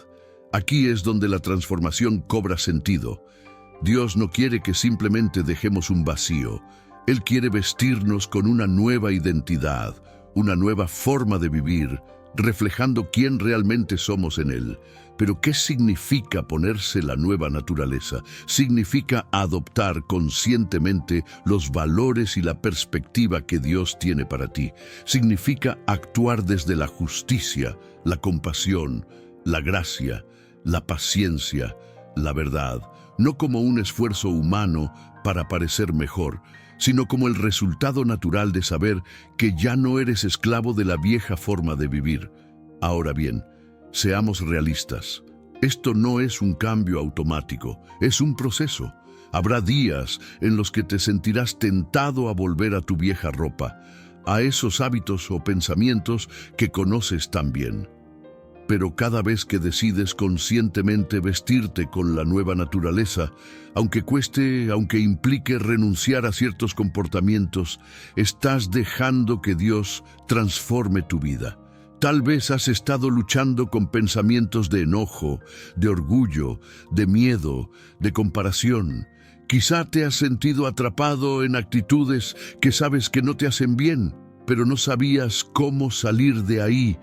Aquí es donde la transformación cobra sentido. Dios no quiere que simplemente dejemos un vacío. Él quiere vestirnos con una nueva identidad, una nueva forma de vivir, reflejando quién realmente somos en Él. Pero ¿qué significa ponerse la nueva naturaleza? Significa adoptar conscientemente los valores y la perspectiva que Dios tiene para ti. Significa actuar desde la justicia, la compasión, la gracia, la paciencia, la verdad, no como un esfuerzo humano para parecer mejor, sino como el resultado natural de saber que ya no eres esclavo de la vieja forma de vivir. Ahora bien, seamos realistas. Esto no es un cambio automático, es un proceso. Habrá días en los que te sentirás tentado a volver a tu vieja ropa, a esos hábitos o pensamientos que conoces tan bien. Pero cada vez que decides conscientemente vestirte con la nueva naturaleza, aunque cueste, aunque implique renunciar a ciertos comportamientos, estás dejando que Dios transforme tu vida. Tal vez has estado luchando con pensamientos de enojo, de orgullo, de miedo, de comparación. Quizá te has sentido atrapado en actitudes que sabes que no te hacen bien, pero no sabías cómo salir de ahí.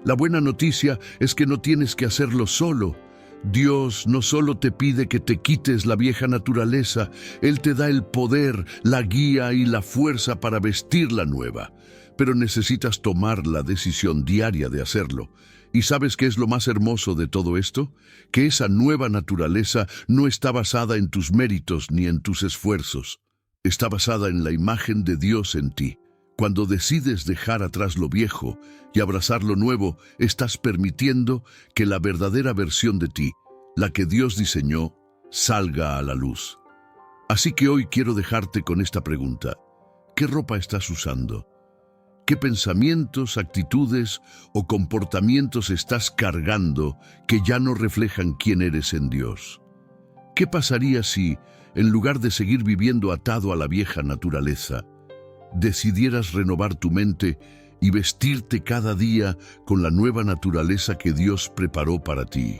La buena noticia es que no tienes que hacerlo solo. Dios no solo te pide que te quites la vieja naturaleza, Él te da el poder, la guía y la fuerza para vestir la nueva. Pero necesitas tomar la decisión diaria de hacerlo. ¿Y sabes qué es lo más hermoso de todo esto? Que esa nueva naturaleza no está basada en tus méritos ni en tus esfuerzos. Está basada en la imagen de Dios en ti. Cuando decides dejar atrás lo viejo y abrazar lo nuevo, estás permitiendo que la verdadera versión de ti, la que Dios diseñó, salga a la luz. Así que hoy quiero dejarte con esta pregunta. ¿Qué ropa estás usando? ¿Qué pensamientos, actitudes o comportamientos estás cargando que ya no reflejan quién eres en Dios? ¿Qué pasaría si, en lugar de seguir viviendo atado a la vieja naturaleza, decidieras renovar tu mente y vestirte cada día con la nueva naturaleza que Dios preparó para ti?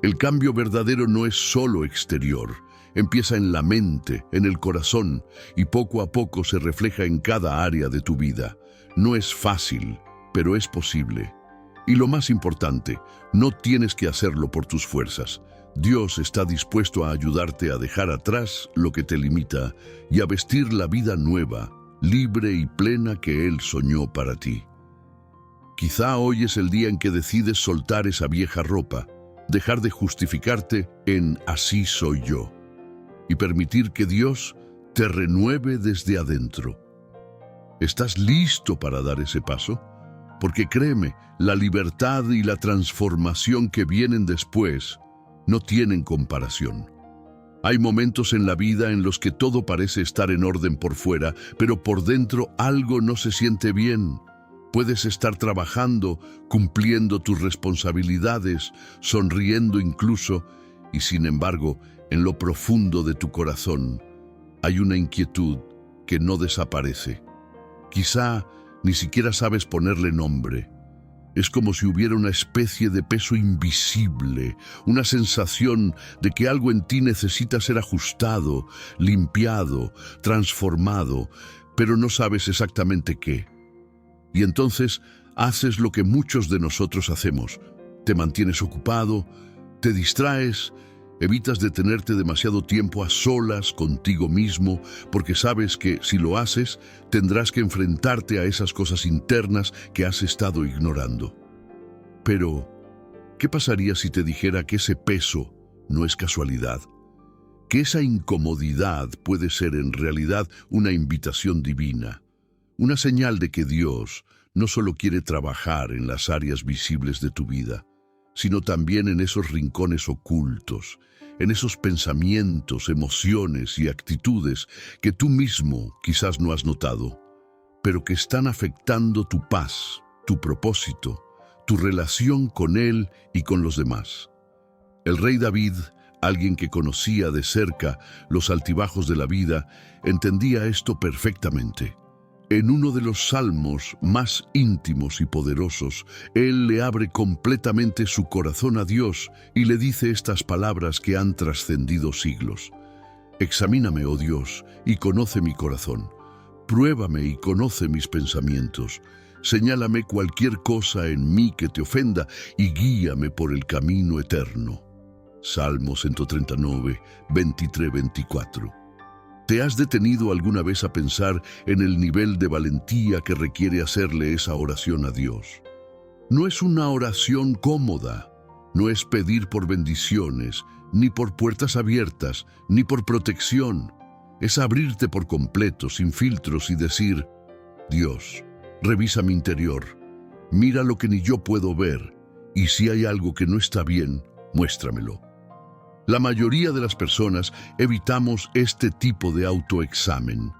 El cambio verdadero no es solo exterior. Empieza en la mente, en el corazón, y poco a poco se refleja en cada área de tu vida. No es fácil, pero es posible. Y lo más importante, no tienes que hacerlo por tus fuerzas. Dios está dispuesto a ayudarte a dejar atrás lo que te limita y a vestir la vida nueva, libre y plena que Él soñó para ti. Quizá hoy es el día en que decides soltar esa vieja ropa, dejar de justificarte en "así soy yo", y permitir que Dios te renueve desde adentro. ¿Estás listo para dar ese paso? Porque créeme, la libertad y la transformación que vienen después no tienen comparación. Hay momentos en la vida en los que todo parece estar en orden por fuera, pero por dentro algo no se siente bien. Puedes estar trabajando, cumpliendo tus responsabilidades, sonriendo incluso, y sin embargo, en lo profundo de tu corazón hay una inquietud que no desaparece. Quizá ni siquiera sabes ponerle nombre. Es como si hubiera una especie de peso invisible, una sensación de que algo en ti necesita ser ajustado, limpiado, transformado, pero no sabes exactamente qué. Y entonces haces lo que muchos de nosotros hacemos. Te mantienes ocupado, te distraes, evitas detenerte demasiado tiempo a solas contigo mismo, porque sabes que si lo haces, tendrás que enfrentarte a esas cosas internas que has estado ignorando. Pero, ¿qué pasaría si te dijera que ese peso no es casualidad? Que esa incomodidad puede ser en realidad una invitación divina, una señal de que Dios no solo quiere trabajar en las áreas visibles de tu vida, sino también en esos rincones ocultos, en esos pensamientos, emociones y actitudes que tú mismo quizás no has notado, pero que están afectando tu paz, tu propósito, tu relación con Él y con los demás. El rey David, alguien que conocía de cerca los altibajos de la vida, entendía esto perfectamente. En uno de los salmos más íntimos y poderosos, él le abre completamente su corazón a Dios y le dice estas palabras que han trascendido siglos. Examíname, oh Dios, y conoce mi corazón. Pruébame y conoce mis pensamientos. Señálame cualquier cosa en mí que te ofenda y guíame por el camino eterno. Salmo 139, 23-24. ¿Te has detenido alguna vez a pensar en el nivel de valentía que requiere hacerle esa oración a Dios? No es una oración cómoda, no es pedir por bendiciones, ni por puertas abiertas, ni por protección. Es abrirte por completo, sin filtros, y decir: Dios, revisa mi interior, mira lo que ni yo puedo ver, y si hay algo que no está bien, muéstramelo. La mayoría de las personas evitamos este tipo de autoexamen,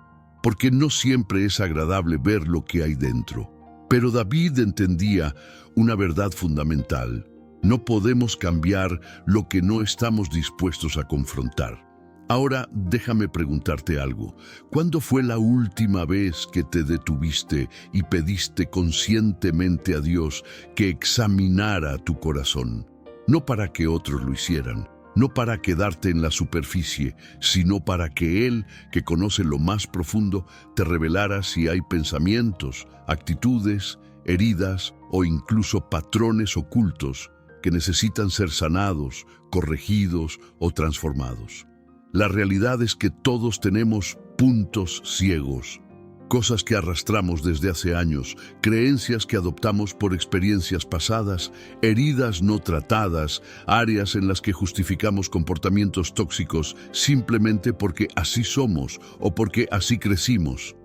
porque no siempre es agradable ver lo que hay dentro. Pero David entendía una verdad fundamental: no podemos cambiar lo que no estamos dispuestos a confrontar. Ahora déjame preguntarte algo. ¿Cuándo fue la última vez que te detuviste y pediste conscientemente a Dios que examinara tu corazón? No para que otros lo hicieran, no para quedarte en la superficie, sino para que Él, que conoce lo más profundo, te revelara si hay pensamientos, actitudes, heridas o incluso patrones ocultos que necesitan ser sanados, corregidos o transformados. La realidad es que todos tenemos puntos ciegos, cosas que arrastramos desde hace años, creencias que adoptamos por experiencias pasadas, heridas no tratadas, áreas en las que justificamos comportamientos tóxicos simplemente porque así somos o porque así crecimos.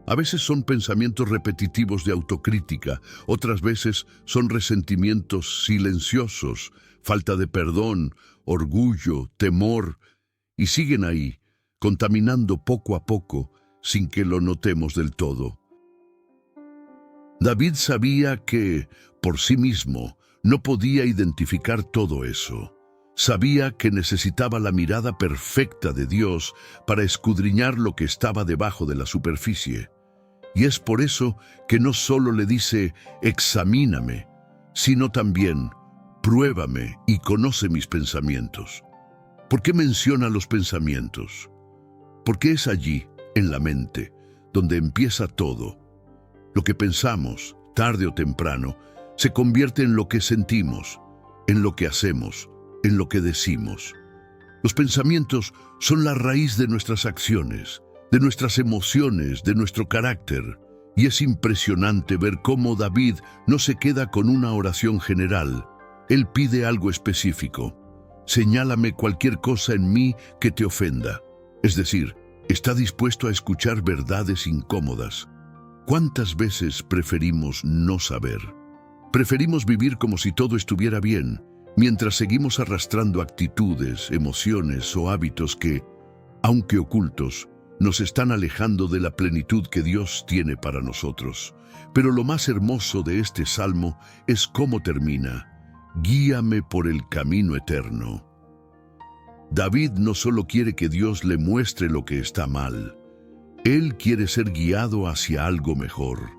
A veces son pensamientos repetitivos de autocrítica, otras veces son resentimientos silenciosos, falta de perdón, orgullo, temor, y siguen ahí, contaminando poco a poco, sin que lo notemos del todo. David sabía que, por sí mismo, no podía identificar todo eso. Sabía que necesitaba la mirada perfecta de Dios para escudriñar lo que estaba debajo de la superficie. Y es por eso que no solo le dice, examíname, sino también, pruébame y conoce mis pensamientos. ¿Por qué menciona los pensamientos? Porque es allí, en la mente, donde empieza todo. Lo que pensamos, tarde o temprano, se convierte en lo que sentimos, en lo que hacemos, en lo que decimos. Los pensamientos son la raíz de nuestras acciones, de nuestras emociones, de nuestro carácter. Y es impresionante ver cómo David no se queda con una oración general. Él pide algo específico. Señálame cualquier cosa en mí que te ofenda. Es decir, está dispuesto a escuchar verdades incómodas. ¿Cuántas veces preferimos no saber? Preferimos vivir como si todo estuviera bien, mientras seguimos arrastrando actitudes, emociones o hábitos que, aunque ocultos, nos están alejando de la plenitud que Dios tiene para nosotros. Pero lo más hermoso de este salmo es cómo termina. Guíame por el camino eterno. David no solo quiere que Dios le muestre lo que está mal, él quiere ser guiado hacia algo mejor.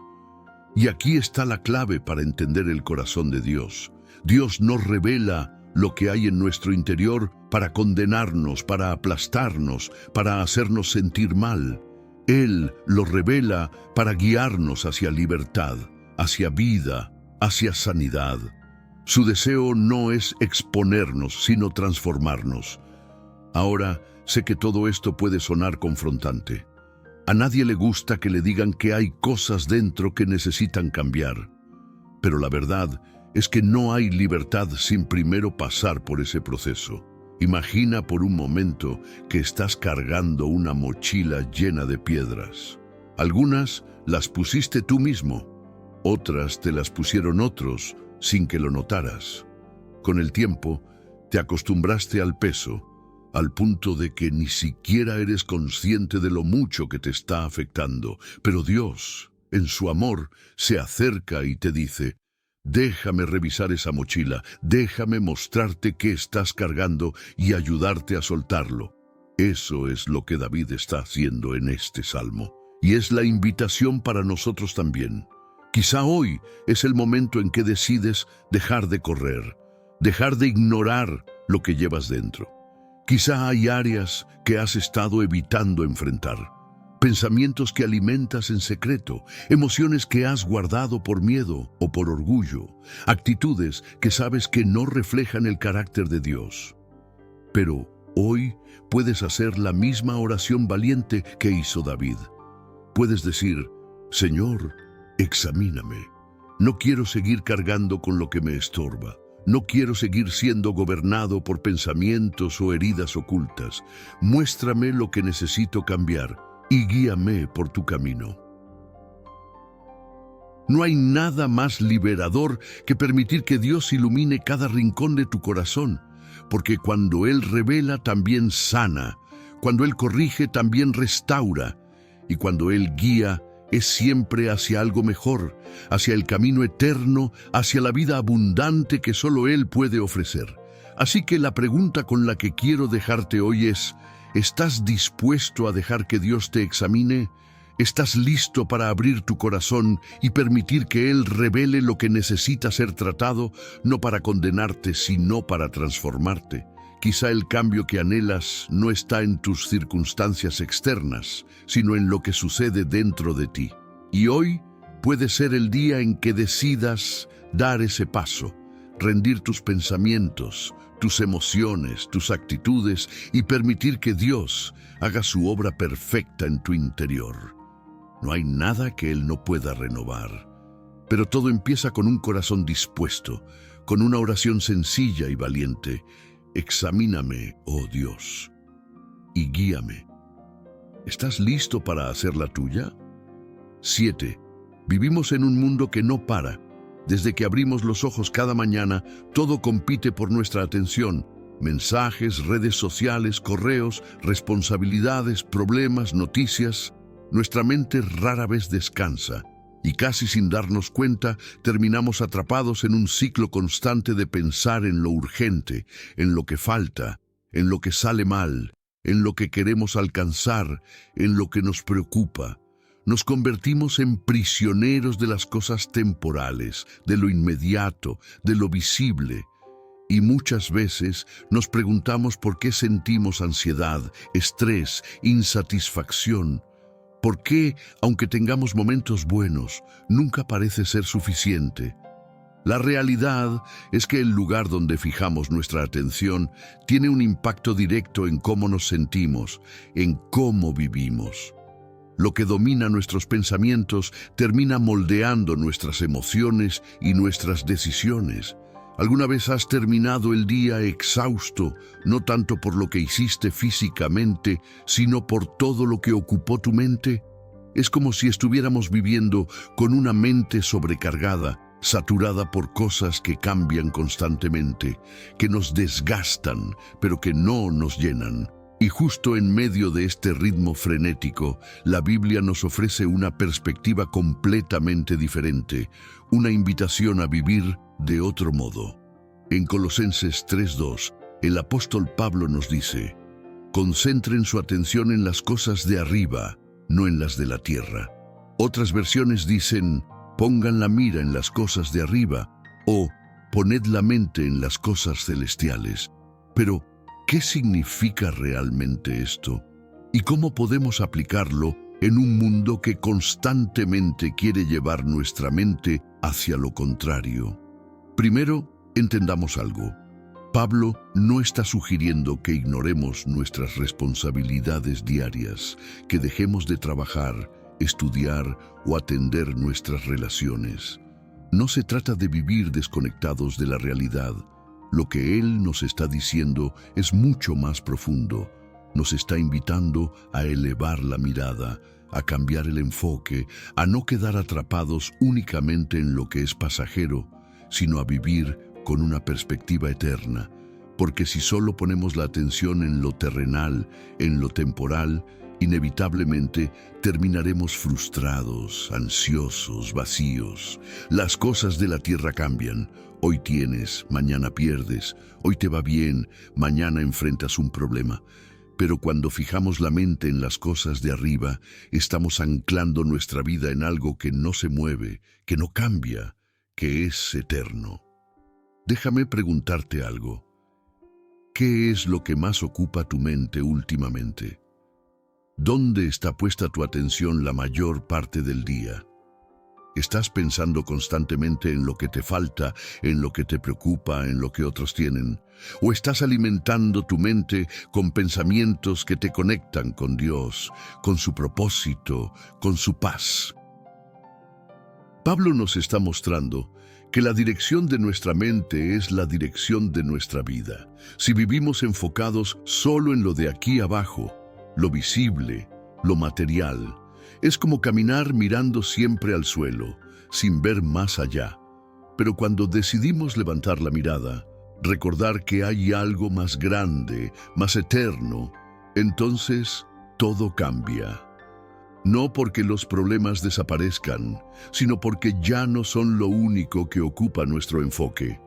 Y aquí está la clave para entender el corazón de Dios. Dios nos revela lo que hay en nuestro interior para condenarnos, para aplastarnos, para hacernos sentir mal. Él lo revela para guiarnos hacia libertad, hacia vida, hacia sanidad. Su deseo no es exponernos, sino transformarnos. Ahora, sé que todo esto puede sonar confrontante. A nadie le gusta que le digan que hay cosas dentro que necesitan cambiar. Pero la verdad es que no hay libertad sin primero pasar por ese proceso. Imagina por un momento que estás cargando una mochila llena de piedras. Algunas las pusiste tú mismo, otras te las pusieron otros sin que lo notaras. Con el tiempo, te acostumbraste al peso, al punto de que ni siquiera eres consciente de lo mucho que te está afectando. Pero Dios, en su amor, se acerca y te dice, déjame revisar esa mochila, déjame mostrarte qué estás cargando y ayudarte a soltarlo. Eso es lo que David está haciendo en este salmo. Y es la invitación para nosotros también. Quizá hoy es el momento en que decides dejar de correr, dejar de ignorar lo que llevas dentro. Quizá hay áreas que has estado evitando enfrentar, pensamientos que alimentas en secreto, emociones que has guardado por miedo o por orgullo, actitudes que sabes que no reflejan el carácter de Dios. Pero hoy puedes hacer la misma oración valiente que hizo David. Puedes decir, Señor, examíname. No quiero seguir cargando con lo que me estorba. No quiero seguir siendo gobernado por pensamientos o heridas ocultas. Muéstrame lo que necesito cambiar y guíame por tu camino. No hay nada más liberador que permitir que Dios ilumine cada rincón de tu corazón, porque cuando Él revela también sana, cuando Él corrige también restaura, y cuando Él guía es siempre hacia algo mejor, hacia el camino eterno, hacia la vida abundante que solo Él puede ofrecer. Así que la pregunta con la que quiero dejarte hoy es, ¿estás dispuesto a dejar que Dios te examine? ¿Estás listo para abrir tu corazón y permitir que Él revele lo que necesita ser tratado, no para condenarte, sino para transformarte? Quizá el cambio que anhelas no está en tus circunstancias externas, sino en lo que sucede dentro de ti. Y hoy puede ser el día en que decidas dar ese paso, rendir tus pensamientos, tus emociones, tus actitudes y permitir que Dios haga su obra perfecta en tu interior. No hay nada que Él no pueda renovar, pero todo empieza con un corazón dispuesto, con una oración sencilla y valiente. Examíname, oh Dios, y guíame. ¿Estás listo para hacer la tuya? 7. Vivimos en un mundo que no para. Desde que abrimos los ojos cada mañana, todo compite por nuestra atención. Mensajes, redes sociales, correos, responsabilidades, problemas, noticias. Nuestra mente rara vez descansa y casi sin darnos cuenta terminamos atrapados en un ciclo constante de pensar en lo urgente, en lo que falta, en lo que sale mal, en lo que queremos alcanzar, en lo que nos preocupa. Nos convertimos en prisioneros de las cosas temporales, de lo inmediato, de lo visible. Y muchas veces nos preguntamos por qué sentimos ansiedad, estrés, insatisfacción. ¿Por qué, aunque tengamos momentos buenos, nunca parece ser suficiente? La realidad es que el lugar donde fijamos nuestra atención tiene un impacto directo en cómo nos sentimos, en cómo vivimos. Lo que domina nuestros pensamientos termina moldeando nuestras emociones y nuestras decisiones. ¿Alguna vez has terminado el día exhausto, no tanto por lo que hiciste físicamente, sino por todo lo que ocupó tu mente? Es como si estuviéramos viviendo con una mente sobrecargada, saturada por cosas que cambian constantemente, que nos desgastan, pero que no nos llenan. Y justo en medio de este ritmo frenético, la Biblia nos ofrece una perspectiva completamente diferente, una invitación a vivir de otro modo. En Colosenses 3:2, el apóstol Pablo nos dice: concentren su atención en las cosas de arriba, no en las de la tierra. Otras versiones dicen: pongan la mira en las cosas de arriba, o poned la mente en las cosas celestiales. Pero, ¿qué significa realmente esto? ¿Y cómo podemos aplicarlo en un mundo que constantemente quiere llevar nuestra mente hacia lo contrario? Primero, entendamos algo. Pablo no está sugiriendo que ignoremos nuestras responsabilidades diarias, que dejemos de trabajar, estudiar o atender nuestras relaciones. No se trata de vivir desconectados de la realidad. Lo que él nos está diciendo es mucho más profundo. Nos está invitando a elevar la mirada, a cambiar el enfoque, a no quedar atrapados únicamente en lo que es pasajero, sino a vivir con una perspectiva eterna. Porque si solo ponemos la atención en lo terrenal, en lo temporal, inevitablemente terminaremos frustrados, ansiosos, vacíos. Las cosas de la tierra cambian. Hoy tienes, mañana pierdes. Hoy te va bien, mañana enfrentas un problema. Pero cuando fijamos la mente en las cosas de arriba, estamos anclando nuestra vida en algo que no se mueve, que no cambia, que es eterno. Déjame preguntarte algo. ¿Qué es lo que más ocupa tu mente últimamente? ¿Dónde está puesta tu atención la mayor parte del día? ¿Estás pensando constantemente en lo que te falta, en lo que te preocupa, en lo que otros tienen? ¿O estás alimentando tu mente con pensamientos que te conectan con Dios, con su propósito, con su paz? Pablo nos está mostrando que la dirección de nuestra mente es la dirección de nuestra vida. Si vivimos enfocados solo en lo de aquí abajo, lo visible, lo material, es como caminar mirando siempre al suelo, sin ver más allá. Pero cuando decidimos levantar la mirada, recordar que hay algo más grande, más eterno, entonces todo cambia. No porque los problemas desaparezcan, sino porque ya no son lo único que ocupa nuestro enfoque.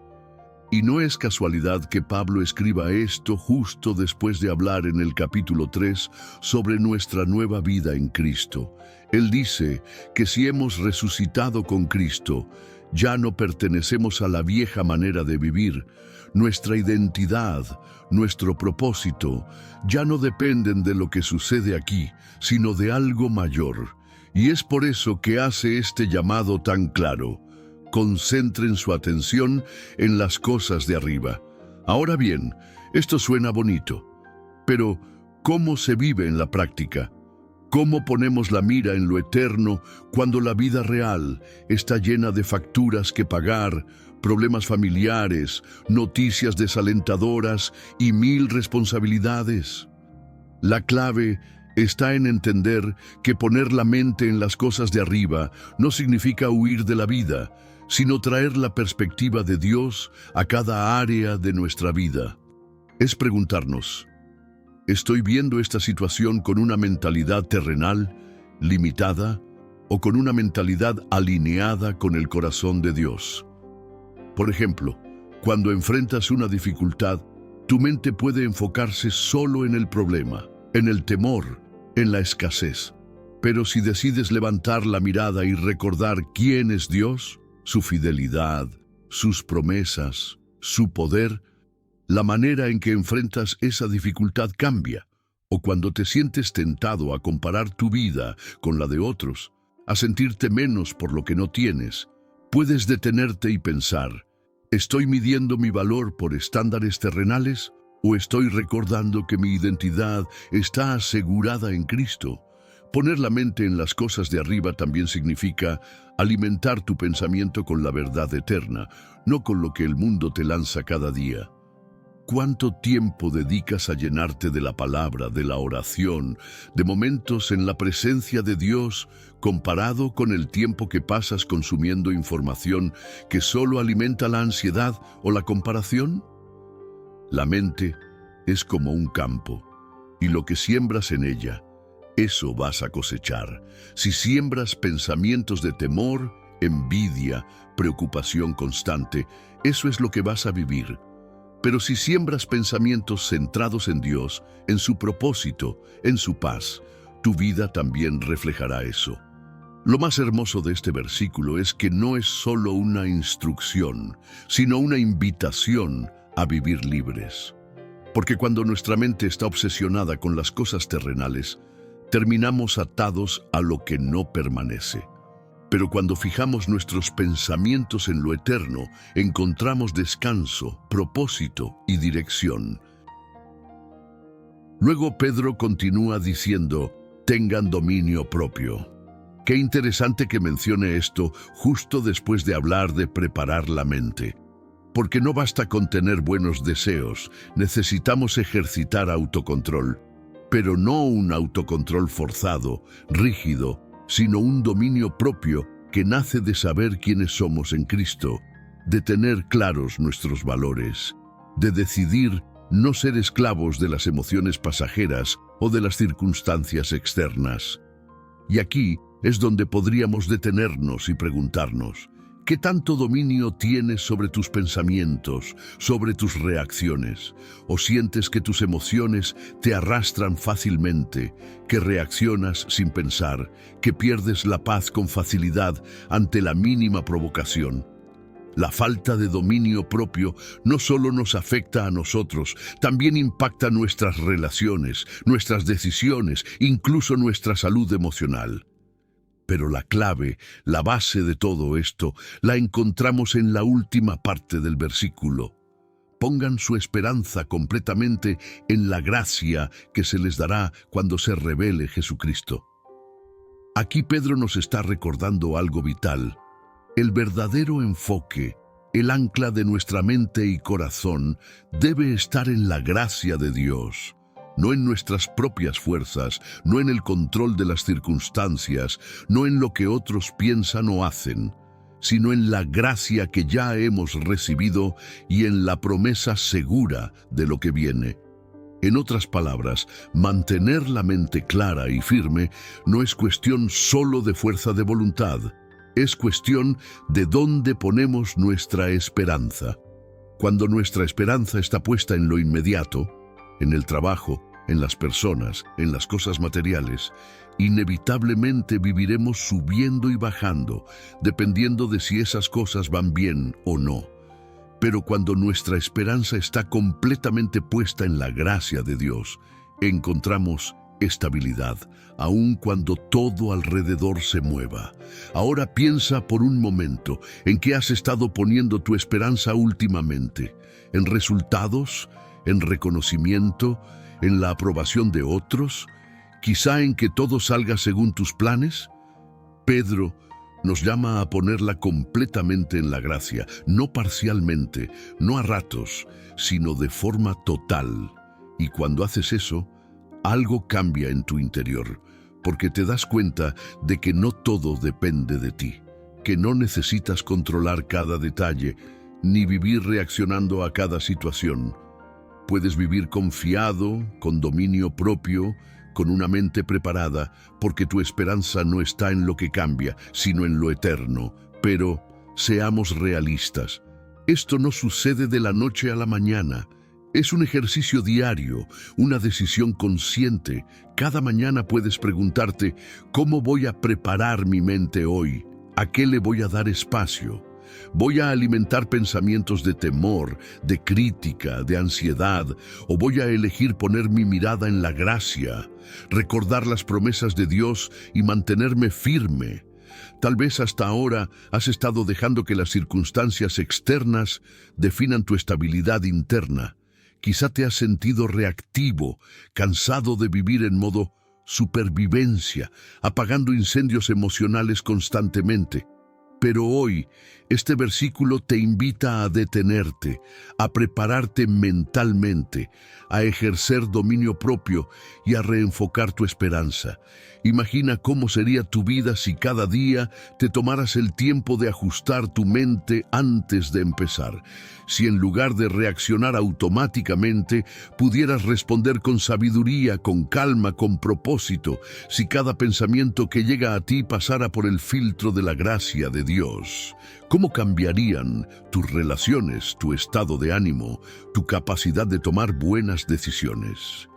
Y no es casualidad que Pablo escriba esto justo después de hablar en el capítulo 3 sobre nuestra nueva vida en Cristo. Él dice que si hemos resucitado con Cristo, ya no pertenecemos a la vieja manera de vivir. Nuestra identidad, nuestro propósito, ya no dependen de lo que sucede aquí, sino de algo mayor. Y es por eso que hace este llamado tan claro. Concentren su atención en las cosas de arriba. Ahora bien, esto suena bonito, pero ¿cómo se vive en la práctica? ¿Cómo ponemos la mira en lo eterno cuando la vida real está llena de facturas que pagar, problemas familiares, noticias desalentadoras y 1000 responsabilidades? La clave está en entender que poner la mente en las cosas de arriba no significa huir de la vida, sino traer la perspectiva de Dios a cada área de nuestra vida. Es preguntarnos, ¿estoy viendo esta situación con una mentalidad terrenal, limitada, o con una mentalidad alineada con el corazón de Dios? Por ejemplo, cuando enfrentas una dificultad, tu mente puede enfocarse solo en el problema, en el temor, en la escasez. Pero si decides levantar la mirada y recordar quién es Dios, su fidelidad, sus promesas, su poder, la manera en que enfrentas esa dificultad cambia. O cuando te sientes tentado a comparar tu vida con la de otros, a sentirte menos por lo que no tienes, puedes detenerte y pensar, ¿estoy midiendo mi valor por estándares terrenales o estoy recordando que mi identidad está asegurada en Cristo? Poner la mente en las cosas de arriba también significa alimentar tu pensamiento con la verdad eterna, no con lo que el mundo te lanza cada día. ¿Cuánto tiempo dedicas a llenarte de la palabra, de la oración, de momentos en la presencia de Dios, comparado con el tiempo que pasas consumiendo información que solo alimenta la ansiedad o la comparación? La mente es como un campo, y lo que siembras en ella, eso vas a cosechar. Si siembras pensamientos de temor, envidia, preocupación constante, eso es lo que vas a vivir. Pero si siembras pensamientos centrados en Dios, en su propósito, en su paz, tu vida también reflejará eso. Lo más hermoso de este versículo es que no es solo una instrucción, sino una invitación a vivir libres. Porque cuando nuestra mente está obsesionada con las cosas terrenales, terminamos atados a lo que no permanece. Pero cuando fijamos nuestros pensamientos en lo eterno, encontramos descanso, propósito y dirección. Luego Pedro continúa diciendo, tengan dominio propio. Qué interesante que mencione esto justo después de hablar de preparar la mente. Porque no basta con tener buenos deseos, necesitamos ejercitar autocontrol. Pero no un autocontrol forzado, rígido, sino un dominio propio que nace de saber quiénes somos en Cristo, de tener claros nuestros valores, de decidir no ser esclavos de las emociones pasajeras o de las circunstancias externas. Y aquí es donde podríamos detenernos y preguntarnos, ¿qué tanto dominio tienes sobre tus pensamientos, sobre tus reacciones? ¿O sientes que tus emociones te arrastran fácilmente, que reaccionas sin pensar, que pierdes la paz con facilidad ante la mínima provocación? La falta de dominio propio no solo nos afecta a nosotros, también impacta nuestras relaciones, nuestras decisiones, incluso nuestra salud emocional. Pero la clave, la base de todo esto, la encontramos en la última parte del versículo. Pongan su esperanza completamente en la gracia que se les dará cuando se revele Jesucristo. Aquí Pedro nos está recordando algo vital. El verdadero enfoque, el ancla de nuestra mente y corazón, debe estar en la gracia de Dios. No en nuestras propias fuerzas, no en el control de las circunstancias, no en lo que otros piensan o hacen, sino en la gracia que ya hemos recibido y en la promesa segura de lo que viene. En otras palabras, mantener la mente clara y firme no es cuestión solo de fuerza de voluntad, es cuestión de dónde ponemos nuestra esperanza. Cuando nuestra esperanza está puesta en lo inmediato, en el trabajo, en las personas, en las cosas materiales, inevitablemente viviremos subiendo y bajando, dependiendo de si esas cosas van bien o no. Pero cuando nuestra esperanza está completamente puesta en la gracia de Dios, encontramos estabilidad, aun cuando todo alrededor se mueva. Ahora piensa por un momento en qué has estado poniendo tu esperanza últimamente, en resultados, en reconocimiento, en la aprobación de otros, quizá en que todo salga según tus planes. Pedro nos llama a ponerla completamente en la gracia, no parcialmente, no a ratos, sino de forma total. Y cuando haces eso, algo cambia en tu interior, porque te das cuenta de que no todo depende de ti, que no necesitas controlar cada detalle, ni vivir reaccionando a cada situación. Puedes vivir confiado, con dominio propio, con una mente preparada, porque tu esperanza no está en lo que cambia, sino en lo eterno. Pero seamos realistas. Esto no sucede de la noche a la mañana. Es un ejercicio diario, una decisión consciente. Cada mañana puedes preguntarte, ¿cómo voy a preparar mi mente hoy? ¿A qué le voy a dar espacio? ¿Voy a alimentar pensamientos de temor, de crítica, de ansiedad? ¿O voy a elegir poner mi mirada en la gracia, recordar las promesas de Dios y mantenerme firme? Tal vez hasta ahora has estado dejando que las circunstancias externas definan tu estabilidad interna. Quizá te has sentido reactivo, cansado de vivir en modo supervivencia, apagando incendios emocionales constantemente. Pero hoy, este versículo te invita a detenerte, a prepararte mentalmente, a ejercer dominio propio y a reenfocar tu esperanza. Imagina cómo sería tu vida si cada día te tomaras el tiempo de ajustar tu mente antes de empezar. Si en lugar de reaccionar automáticamente, pudieras responder con sabiduría, con calma, con propósito. Si cada pensamiento que llega a ti pasara por el filtro de la gracia de Dios. ¿Cómo cambiarían tus relaciones, tu estado de ánimo, tu capacidad de tomar buenas decisiones?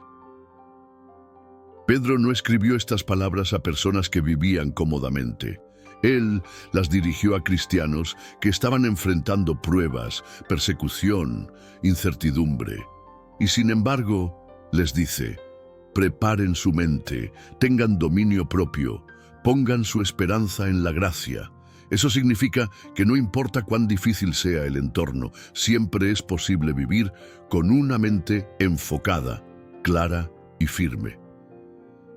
Pedro no escribió estas palabras a personas que vivían cómodamente. Él las dirigió a cristianos que estaban enfrentando pruebas, persecución, incertidumbre. Y sin embargo, les dice, preparen su mente, tengan dominio propio, pongan su esperanza en la gracia. Eso significa que no importa cuán difícil sea el entorno, siempre es posible vivir con una mente enfocada, clara y firme.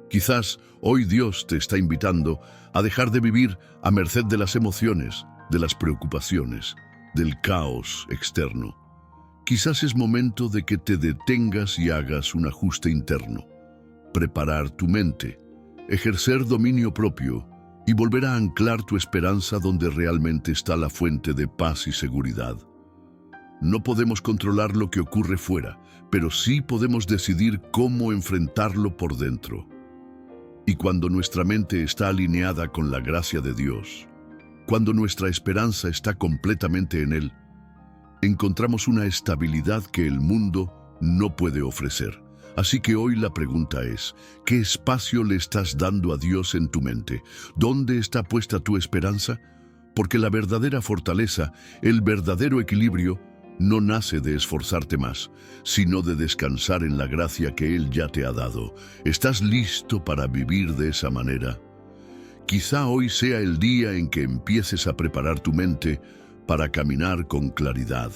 Quizás hoy Dios te está invitando a dejar de vivir a merced de las emociones, de las preocupaciones, del caos externo. Quizás es momento de que te detengas y hagas un ajuste interno, preparar tu mente, ejercer dominio propio y volver a anclar tu esperanza donde realmente está la fuente de paz y seguridad. No podemos controlar lo que ocurre fuera, pero sí podemos decidir cómo enfrentarlo por dentro. Y cuando nuestra mente está alineada con la gracia de Dios, cuando nuestra esperanza está completamente en Él, encontramos una estabilidad que el mundo no puede ofrecer. Así que hoy la pregunta es, ¿qué espacio le estás dando a Dios en tu mente? ¿Dónde está puesta tu esperanza? Porque la verdadera fortaleza, el verdadero equilibrio, no nace de esforzarte más, sino de descansar en la gracia que Él ya te ha dado. ¿Estás listo para vivir de esa manera? Quizá hoy sea el día en que empieces a preparar tu mente para caminar con claridad,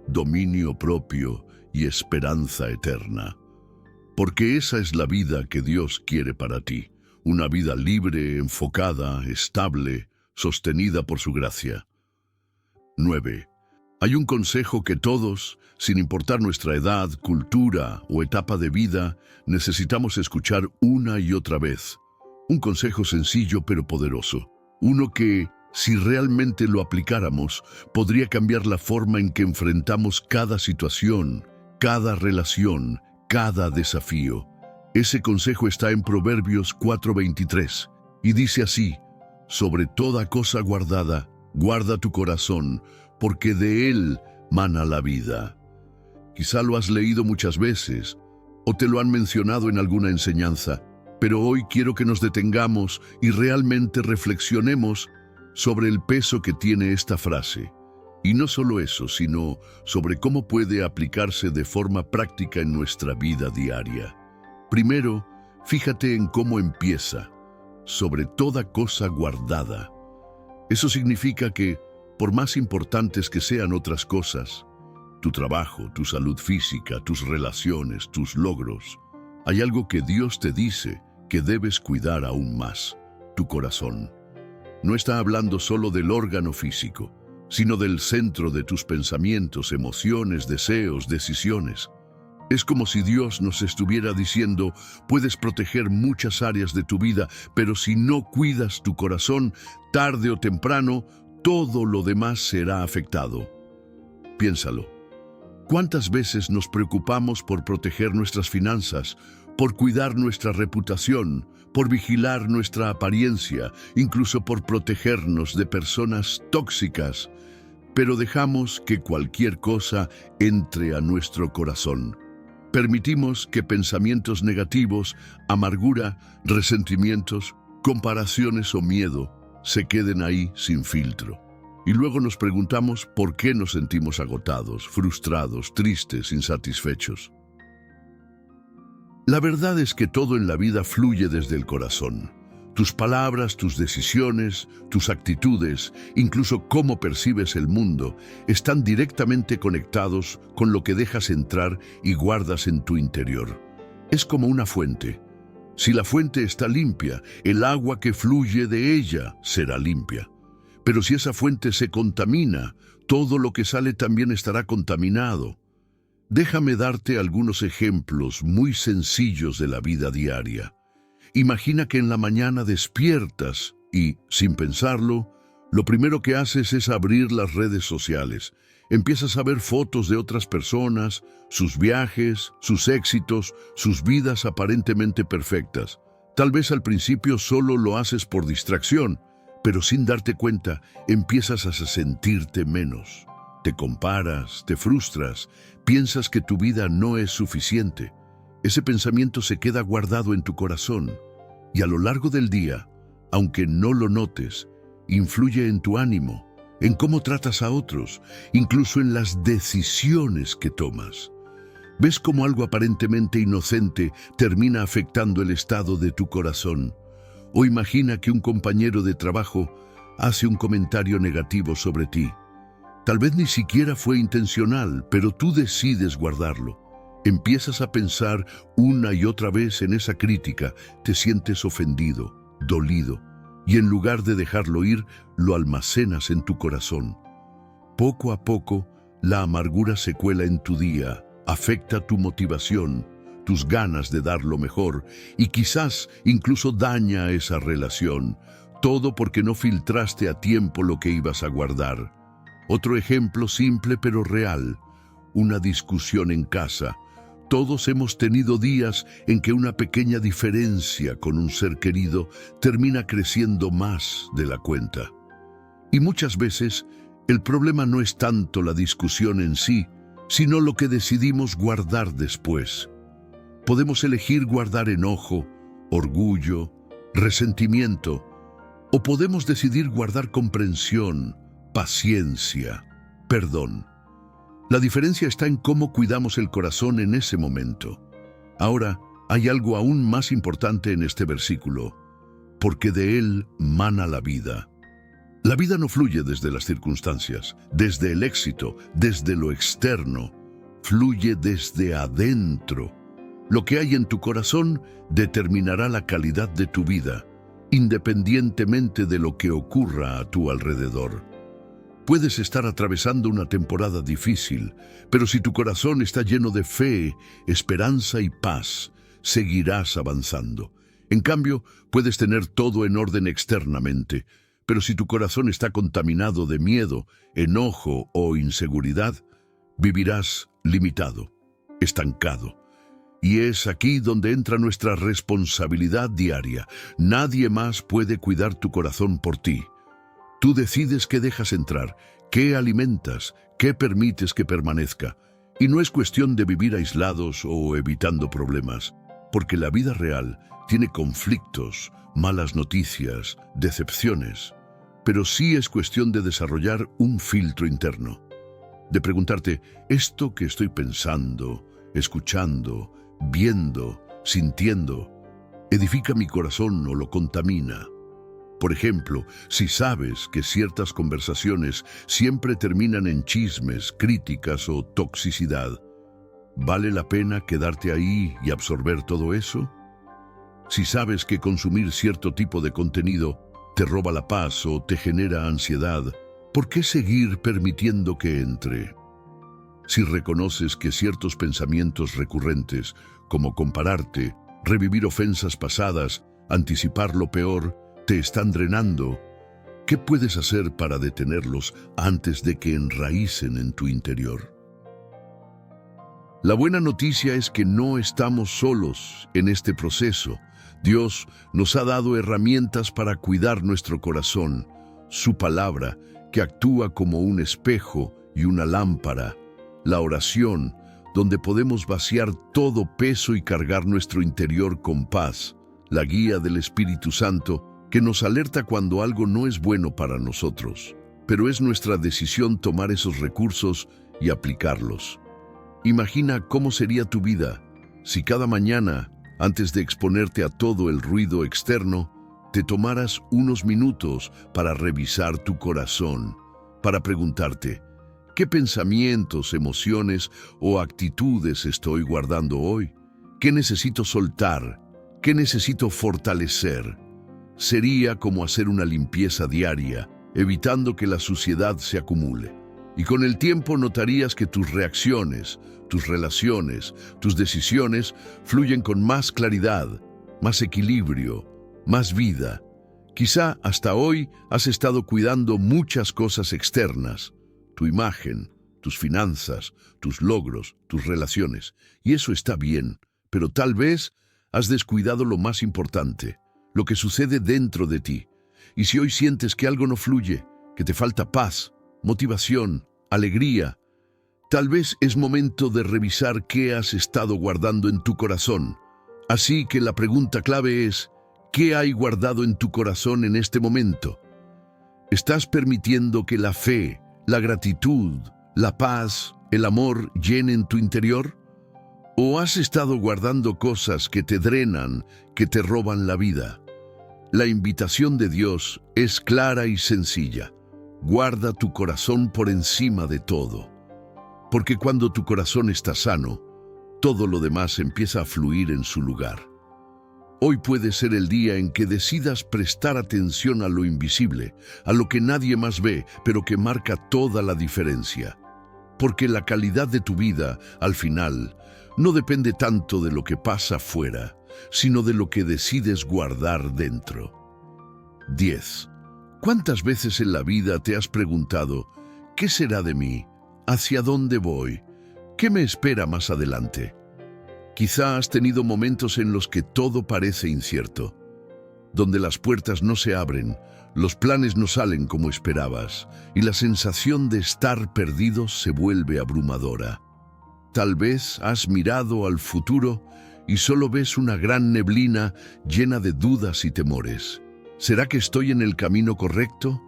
dominio propio y esperanza eterna. Porque esa es la vida que Dios quiere para ti, una vida libre, enfocada, estable, sostenida por su gracia. 9. Hay un consejo que todos, sin importar nuestra edad, cultura o etapa de vida, necesitamos escuchar una y otra vez. Un consejo sencillo pero poderoso. Uno que, si realmente lo aplicáramos, podría cambiar la forma en que enfrentamos cada situación, cada relación, cada desafío. Ese consejo está en Proverbios 4:23 y dice así: sobre toda cosa guardada, guarda tu corazón, porque de él mana la vida. Quizá lo has leído muchas veces o te lo han mencionado en alguna enseñanza, pero hoy quiero que nos detengamos y realmente reflexionemos sobre el peso que tiene esta frase. Y no solo eso, sino sobre cómo puede aplicarse de forma práctica en nuestra vida diaria. Primero, fíjate en cómo empieza, sobre toda cosa guardada. Eso significa que, por más importantes que sean otras cosas, tu trabajo, tu salud física, tus relaciones, tus logros, hay algo que Dios te dice que debes cuidar aún más: tu corazón. No está hablando solo del órgano físico, sino del centro de tus pensamientos, emociones, deseos, decisiones. Es como si Dios nos estuviera diciendo, puedes proteger muchas áreas de tu vida, pero si no cuidas tu corazón, tarde o temprano, todo lo demás será afectado. Piénsalo. ¿Cuántas veces nos preocupamos por proteger nuestras finanzas, por cuidar nuestra reputación, por vigilar nuestra apariencia, incluso por protegernos de personas tóxicas, pero dejamos que cualquier cosa entre a nuestro corazón? Permitimos que pensamientos negativos, amargura, resentimientos, comparaciones o miedo se queden ahí sin filtro. Y luego nos preguntamos por qué nos sentimos agotados, frustrados, tristes, insatisfechos. La verdad es que todo en la vida fluye desde el corazón. Tus palabras, tus decisiones, tus actitudes, incluso cómo percibes el mundo, están directamente conectados con lo que dejas entrar y guardas en tu interior. Es como una fuente. Si la fuente está limpia, el agua que fluye de ella será limpia. Pero si esa fuente se contamina, todo lo que sale también estará contaminado. Déjame darte algunos ejemplos muy sencillos de la vida diaria. Imagina que en la mañana despiertas y, sin pensarlo, lo primero que haces es abrir las redes sociales. Empiezas a ver fotos de otras personas, sus viajes, sus éxitos, sus vidas aparentemente perfectas. Tal vez al principio solo lo haces por distracción, pero sin darte cuenta empiezas a sentirte menos. Te comparas, te frustras, piensas que tu vida no es suficiente. Ese pensamiento se queda guardado en tu corazón y a lo largo del día, aunque no lo notes, influye en tu ánimo, en cómo tratas a otros, incluso en las decisiones que tomas. ¿Ves cómo algo aparentemente inocente termina afectando el estado de tu corazón? O imagina que un compañero de trabajo hace un comentario negativo sobre ti. Tal vez ni siquiera fue intencional, pero tú decides guardarlo. Empiezas a pensar una y otra vez en esa crítica, te sientes ofendido, dolido, y en lugar de dejarlo ir, lo almacenas en tu corazón. Poco a poco, la amargura se cuela en tu día, afecta tu motivación, tus ganas de dar lo mejor, y quizás incluso daña esa relación, todo porque no filtraste a tiempo lo que ibas a guardar. Otro ejemplo simple pero real, una discusión en casa. Todos hemos tenido días en que una pequeña diferencia con un ser querido termina creciendo más de la cuenta. Y muchas veces el problema no es tanto la discusión en sí, sino lo que decidimos guardar después. Podemos elegir guardar enojo, orgullo, resentimiento, o podemos decidir guardar comprensión, paciencia, perdón. La diferencia está en cómo cuidamos el corazón en ese momento. Ahora, hay algo aún más importante en este versículo, porque de él mana la vida. La vida no fluye desde las circunstancias, desde el éxito, desde lo externo, fluye desde adentro. Lo que hay en tu corazón determinará la calidad de tu vida, independientemente de lo que ocurra a tu alrededor. Puedes estar atravesando una temporada difícil, pero si tu corazón está lleno de fe, esperanza y paz, seguirás avanzando. En cambio, puedes tener todo en orden externamente, pero si tu corazón está contaminado de miedo, enojo o inseguridad, vivirás limitado, estancado. Y es aquí donde entra nuestra responsabilidad diaria. Nadie más puede cuidar tu corazón por ti. Tú decides qué dejas entrar, qué alimentas, qué permites que permanezca. Y no es cuestión de vivir aislados o evitando problemas, porque la vida real tiene conflictos, malas noticias, decepciones. Pero sí es cuestión de desarrollar un filtro interno. De preguntarte, ¿esto que estoy pensando, escuchando, viendo, sintiendo, edifica mi corazón o lo contamina? Por ejemplo, si sabes que ciertas conversaciones siempre terminan en chismes, críticas o toxicidad, ¿vale la pena quedarte ahí y absorber todo eso? Si sabes que consumir cierto tipo de contenido te roba la paz o te genera ansiedad, ¿por qué seguir permitiendo que entre? Si reconoces que ciertos pensamientos recurrentes, como compararte, revivir ofensas pasadas, anticipar lo peor, te están drenando, ¿qué puedes hacer para detenerlos antes de que enraícen en tu interior? La buena noticia es que no estamos solos en este proceso. Dios nos ha dado herramientas para cuidar nuestro corazón, su palabra, que actúa como un espejo y una lámpara, la oración, donde podemos vaciar todo peso y cargar nuestro interior con paz, la guía del Espíritu Santo, que nos alerta cuando algo no es bueno para nosotros, pero es nuestra decisión tomar esos recursos y aplicarlos. Imagina cómo sería tu vida si cada mañana, antes de exponerte a todo el ruido externo, te tomaras unos minutos para revisar tu corazón, para preguntarte, ¿qué pensamientos, emociones o actitudes estoy guardando hoy? ¿Qué necesito soltar? ¿Qué necesito fortalecer? Sería como hacer una limpieza diaria, evitando que la suciedad se acumule. Y con el tiempo notarías que tus reacciones, tus relaciones, tus decisiones fluyen con más claridad, más equilibrio, más vida. Quizá hasta hoy has estado cuidando muchas cosas externas, tu imagen, tus finanzas, tus logros, tus relaciones. Y eso está bien, pero tal vez has descuidado lo más importante, lo que sucede dentro de ti. Y si hoy sientes que algo no fluye, que te falta paz, motivación, alegría, tal vez es momento de revisar qué has estado guardando en tu corazón. Así que la pregunta clave es, ¿qué hay guardado en tu corazón en este momento? ¿Estás permitiendo que la fe, la gratitud, la paz, el amor llenen tu interior? ¿O has estado guardando cosas que te drenan, que te roban la vida? La invitación de Dios es clara y sencilla. Guarda tu corazón por encima de todo. Porque cuando tu corazón está sano, todo lo demás empieza a fluir en su lugar. Hoy puede ser el día en que decidas prestar atención a lo invisible, a lo que nadie más ve, pero que marca toda la diferencia. Porque la calidad de tu vida, al final, no depende tanto de lo que pasa afuera, sino de lo que decides guardar dentro. 10. ¿Cuántas veces en la vida te has preguntado, ¿qué será de mí? ¿Hacia dónde voy? ¿Qué me espera más adelante? Quizá has tenido momentos en los que todo parece incierto, donde las puertas no se abren, los planes no salen como esperabas, y la sensación de estar perdido se vuelve abrumadora. Tal vez has mirado al futuro y solo ves una gran neblina llena de dudas y temores. ¿Será que estoy en el camino correcto?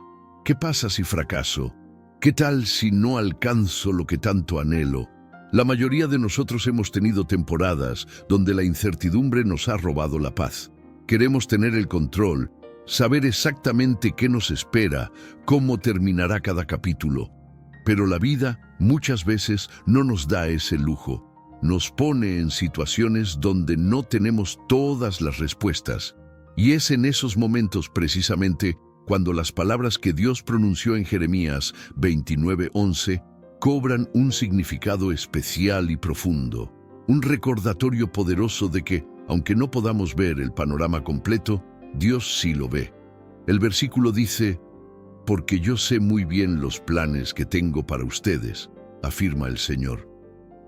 ¿Qué pasa si fracaso? ¿Qué tal si no alcanzo lo que tanto anhelo? La mayoría de nosotros hemos tenido temporadas donde la incertidumbre nos ha robado la paz. Queremos tener el control, saber exactamente qué nos espera, cómo terminará cada capítulo. Pero la vida muchas veces no nos da ese lujo. Nos pone en situaciones donde no tenemos todas las respuestas. Y es en esos momentos precisamente cuando las palabras que Dios pronunció en Jeremías 29:11 cobran un significado especial y profundo, un recordatorio poderoso de que, aunque no podamos ver el panorama completo, Dios sí lo ve. El versículo dice, «Porque yo sé muy bien los planes que tengo para ustedes», afirma el Señor.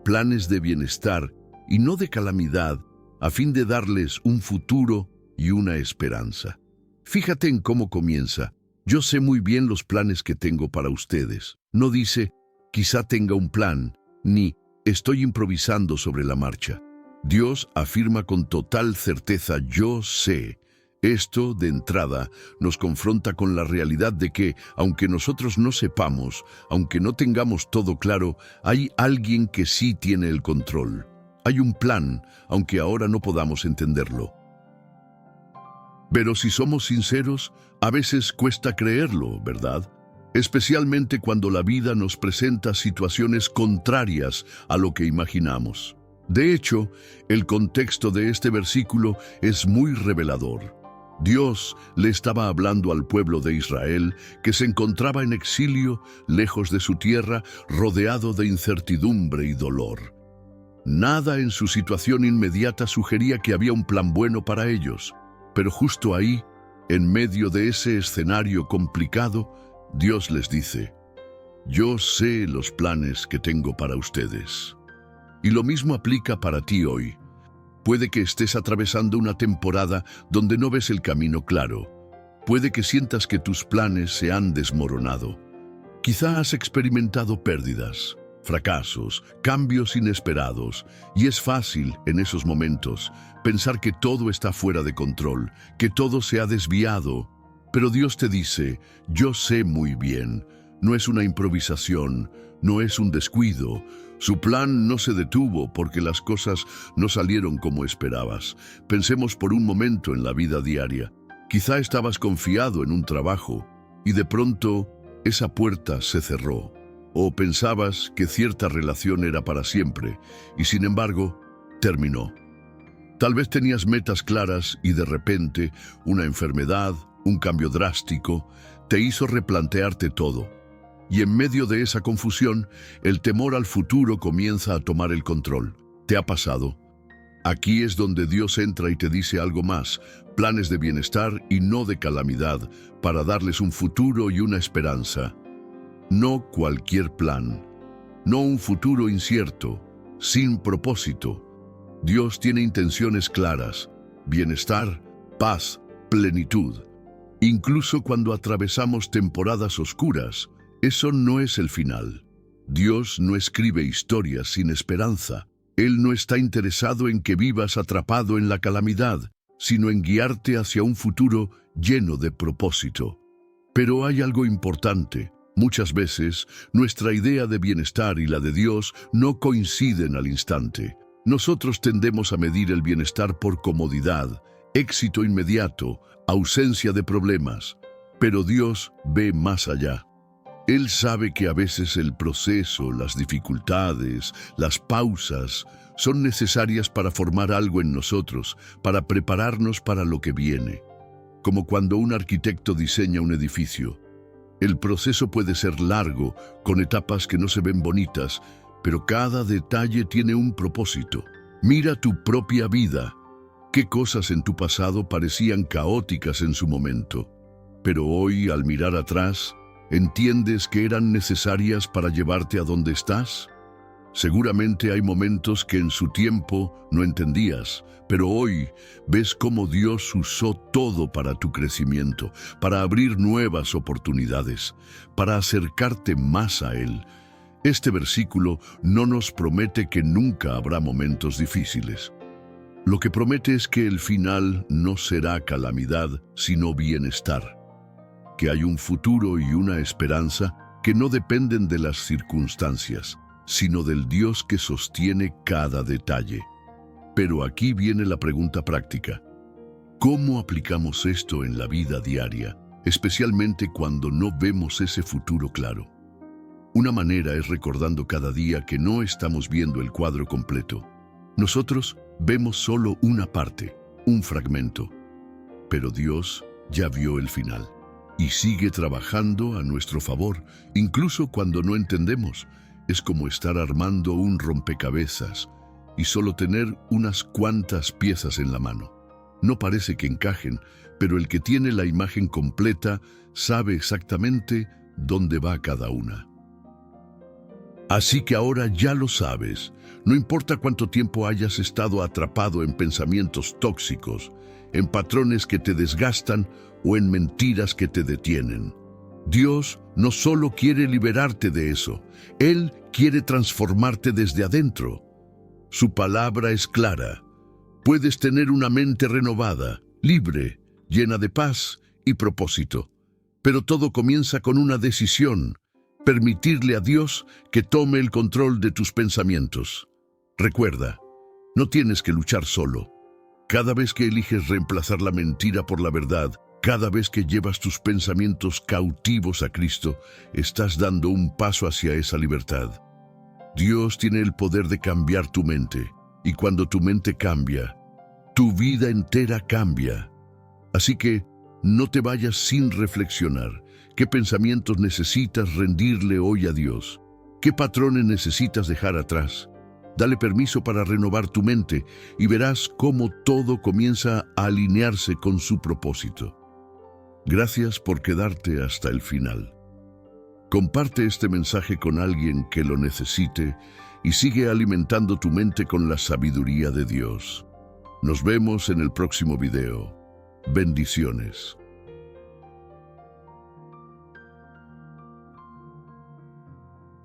Planes de bienestar y no de calamidad, a fin de darles un futuro y una esperanza. Fíjate en cómo comienza. Yo sé muy bien los planes que tengo para ustedes. No dice, quizá tenga un plan, ni estoy improvisando sobre la marcha. Dios afirma con total certeza, yo sé. Esto, de entrada, nos confronta con la realidad de que, aunque nosotros no sepamos, aunque no tengamos todo claro, hay alguien que sí tiene el control. Hay un plan, aunque ahora no podamos entenderlo. Pero si somos sinceros, a veces cuesta creerlo, ¿verdad? Especialmente cuando la vida nos presenta situaciones contrarias a lo que imaginamos. De hecho, el contexto de este versículo es muy revelador. Dios le estaba hablando al pueblo de Israel que se encontraba en exilio, lejos de su tierra, rodeado de incertidumbre y dolor. Nada en su situación inmediata sugería que había un plan bueno para ellos, pero justo ahí, en medio de ese escenario complicado, Dios les dice: yo sé los planes que tengo para ustedes. Y lo mismo aplica para ti hoy. Puede que estés atravesando una temporada donde no ves el camino claro. Puede que sientas que tus planes se han desmoronado. Quizá has experimentado pérdidas, fracasos, cambios inesperados, y es fácil en esos momentos pensar que todo está fuera de control, que todo se ha desviado. Pero Dios te dice: yo sé muy bien, no es una improvisación, no es un descuido. Su plan no se detuvo porque las cosas no salieron como esperabas. Pensemos por un momento en la vida diaria. Quizá estabas confiado en un trabajo y de pronto esa puerta se cerró. O pensabas que cierta relación era para siempre y sin embargo terminó. Tal vez tenías metas claras y de repente una enfermedad, un cambio drástico, te hizo replantearte todo. Y en medio de esa confusión, el temor al futuro comienza a tomar el control. ¿Te ha pasado? Aquí es donde Dios entra y te dice algo más: planes de bienestar y no de calamidad, para darles un futuro y una esperanza. No cualquier plan, no un futuro incierto, sin propósito. Dios tiene intenciones claras: bienestar, paz, plenitud. Incluso cuando atravesamos temporadas oscuras, eso no es el final. Dios no escribe historias sin esperanza. Él no está interesado en que vivas atrapado en la calamidad, sino en guiarte hacia un futuro lleno de propósito. Pero hay algo importante. Muchas veces, nuestra idea de bienestar y la de Dios no coinciden al instante. Nosotros tendemos a medir el bienestar por comodidad, éxito inmediato, ausencia de problemas. Pero Dios ve más allá. Él sabe que a veces el proceso, las dificultades, las pausas, son necesarias para formar algo en nosotros, para prepararnos para lo que viene. Como cuando un arquitecto diseña un edificio. El proceso puede ser largo, con etapas que no se ven bonitas, pero cada detalle tiene un propósito. Mira tu propia vida. ¿Qué cosas en tu pasado parecían caóticas en su momento? Pero hoy, al mirar atrás, ¿entiendes que eran necesarias para llevarte a donde estás? Seguramente hay momentos que en su tiempo no entendías, pero hoy ves cómo Dios usó todo para tu crecimiento, para abrir nuevas oportunidades, para acercarte más a Él. Este versículo no nos promete que nunca habrá momentos difíciles. Lo que promete es que el final no será calamidad, sino bienestar. Que hay un futuro y una esperanza que no dependen de las circunstancias, sino del Dios que sostiene cada detalle. Pero aquí viene la pregunta práctica. ¿Cómo aplicamos esto en la vida diaria, especialmente cuando no vemos ese futuro claro? Una manera es recordando cada día que no estamos viendo el cuadro completo. Nosotros vemos solo una parte, un fragmento, pero Dios ya vio el final. Y sigue trabajando a nuestro favor, incluso cuando no entendemos. Es como estar armando un rompecabezas y solo tener unas cuantas piezas en la mano. No parece que encajen, pero el que tiene la imagen completa sabe exactamente dónde va cada una. Así que ahora ya lo sabes. No importa cuánto tiempo hayas estado atrapado en pensamientos tóxicos, en patrones que te desgastan o en mentiras que te detienen. Dios no solo quiere liberarte de eso, Él quiere transformarte desde adentro. Su palabra es clara. Puedes tener una mente renovada, libre, llena de paz y propósito. Pero todo comienza con una decisión: permitirle a Dios que tome el control de tus pensamientos. Recuerda, no tienes que luchar solo. Cada vez que eliges reemplazar la mentira por la verdad, cada vez que llevas tus pensamientos cautivos a Cristo, estás dando un paso hacia esa libertad. Dios tiene el poder de cambiar tu mente, y cuando tu mente cambia, tu vida entera cambia. Así que no te vayas sin reflexionar. ¿Qué pensamientos necesitas rendirle hoy a Dios? ¿Qué patrones necesitas dejar atrás? Dale permiso para renovar tu mente y verás cómo todo comienza a alinearse con su propósito. Gracias por quedarte hasta el final. Comparte este mensaje con alguien que lo necesite y sigue alimentando tu mente con la sabiduría de Dios. Nos vemos en el próximo video. Bendiciones.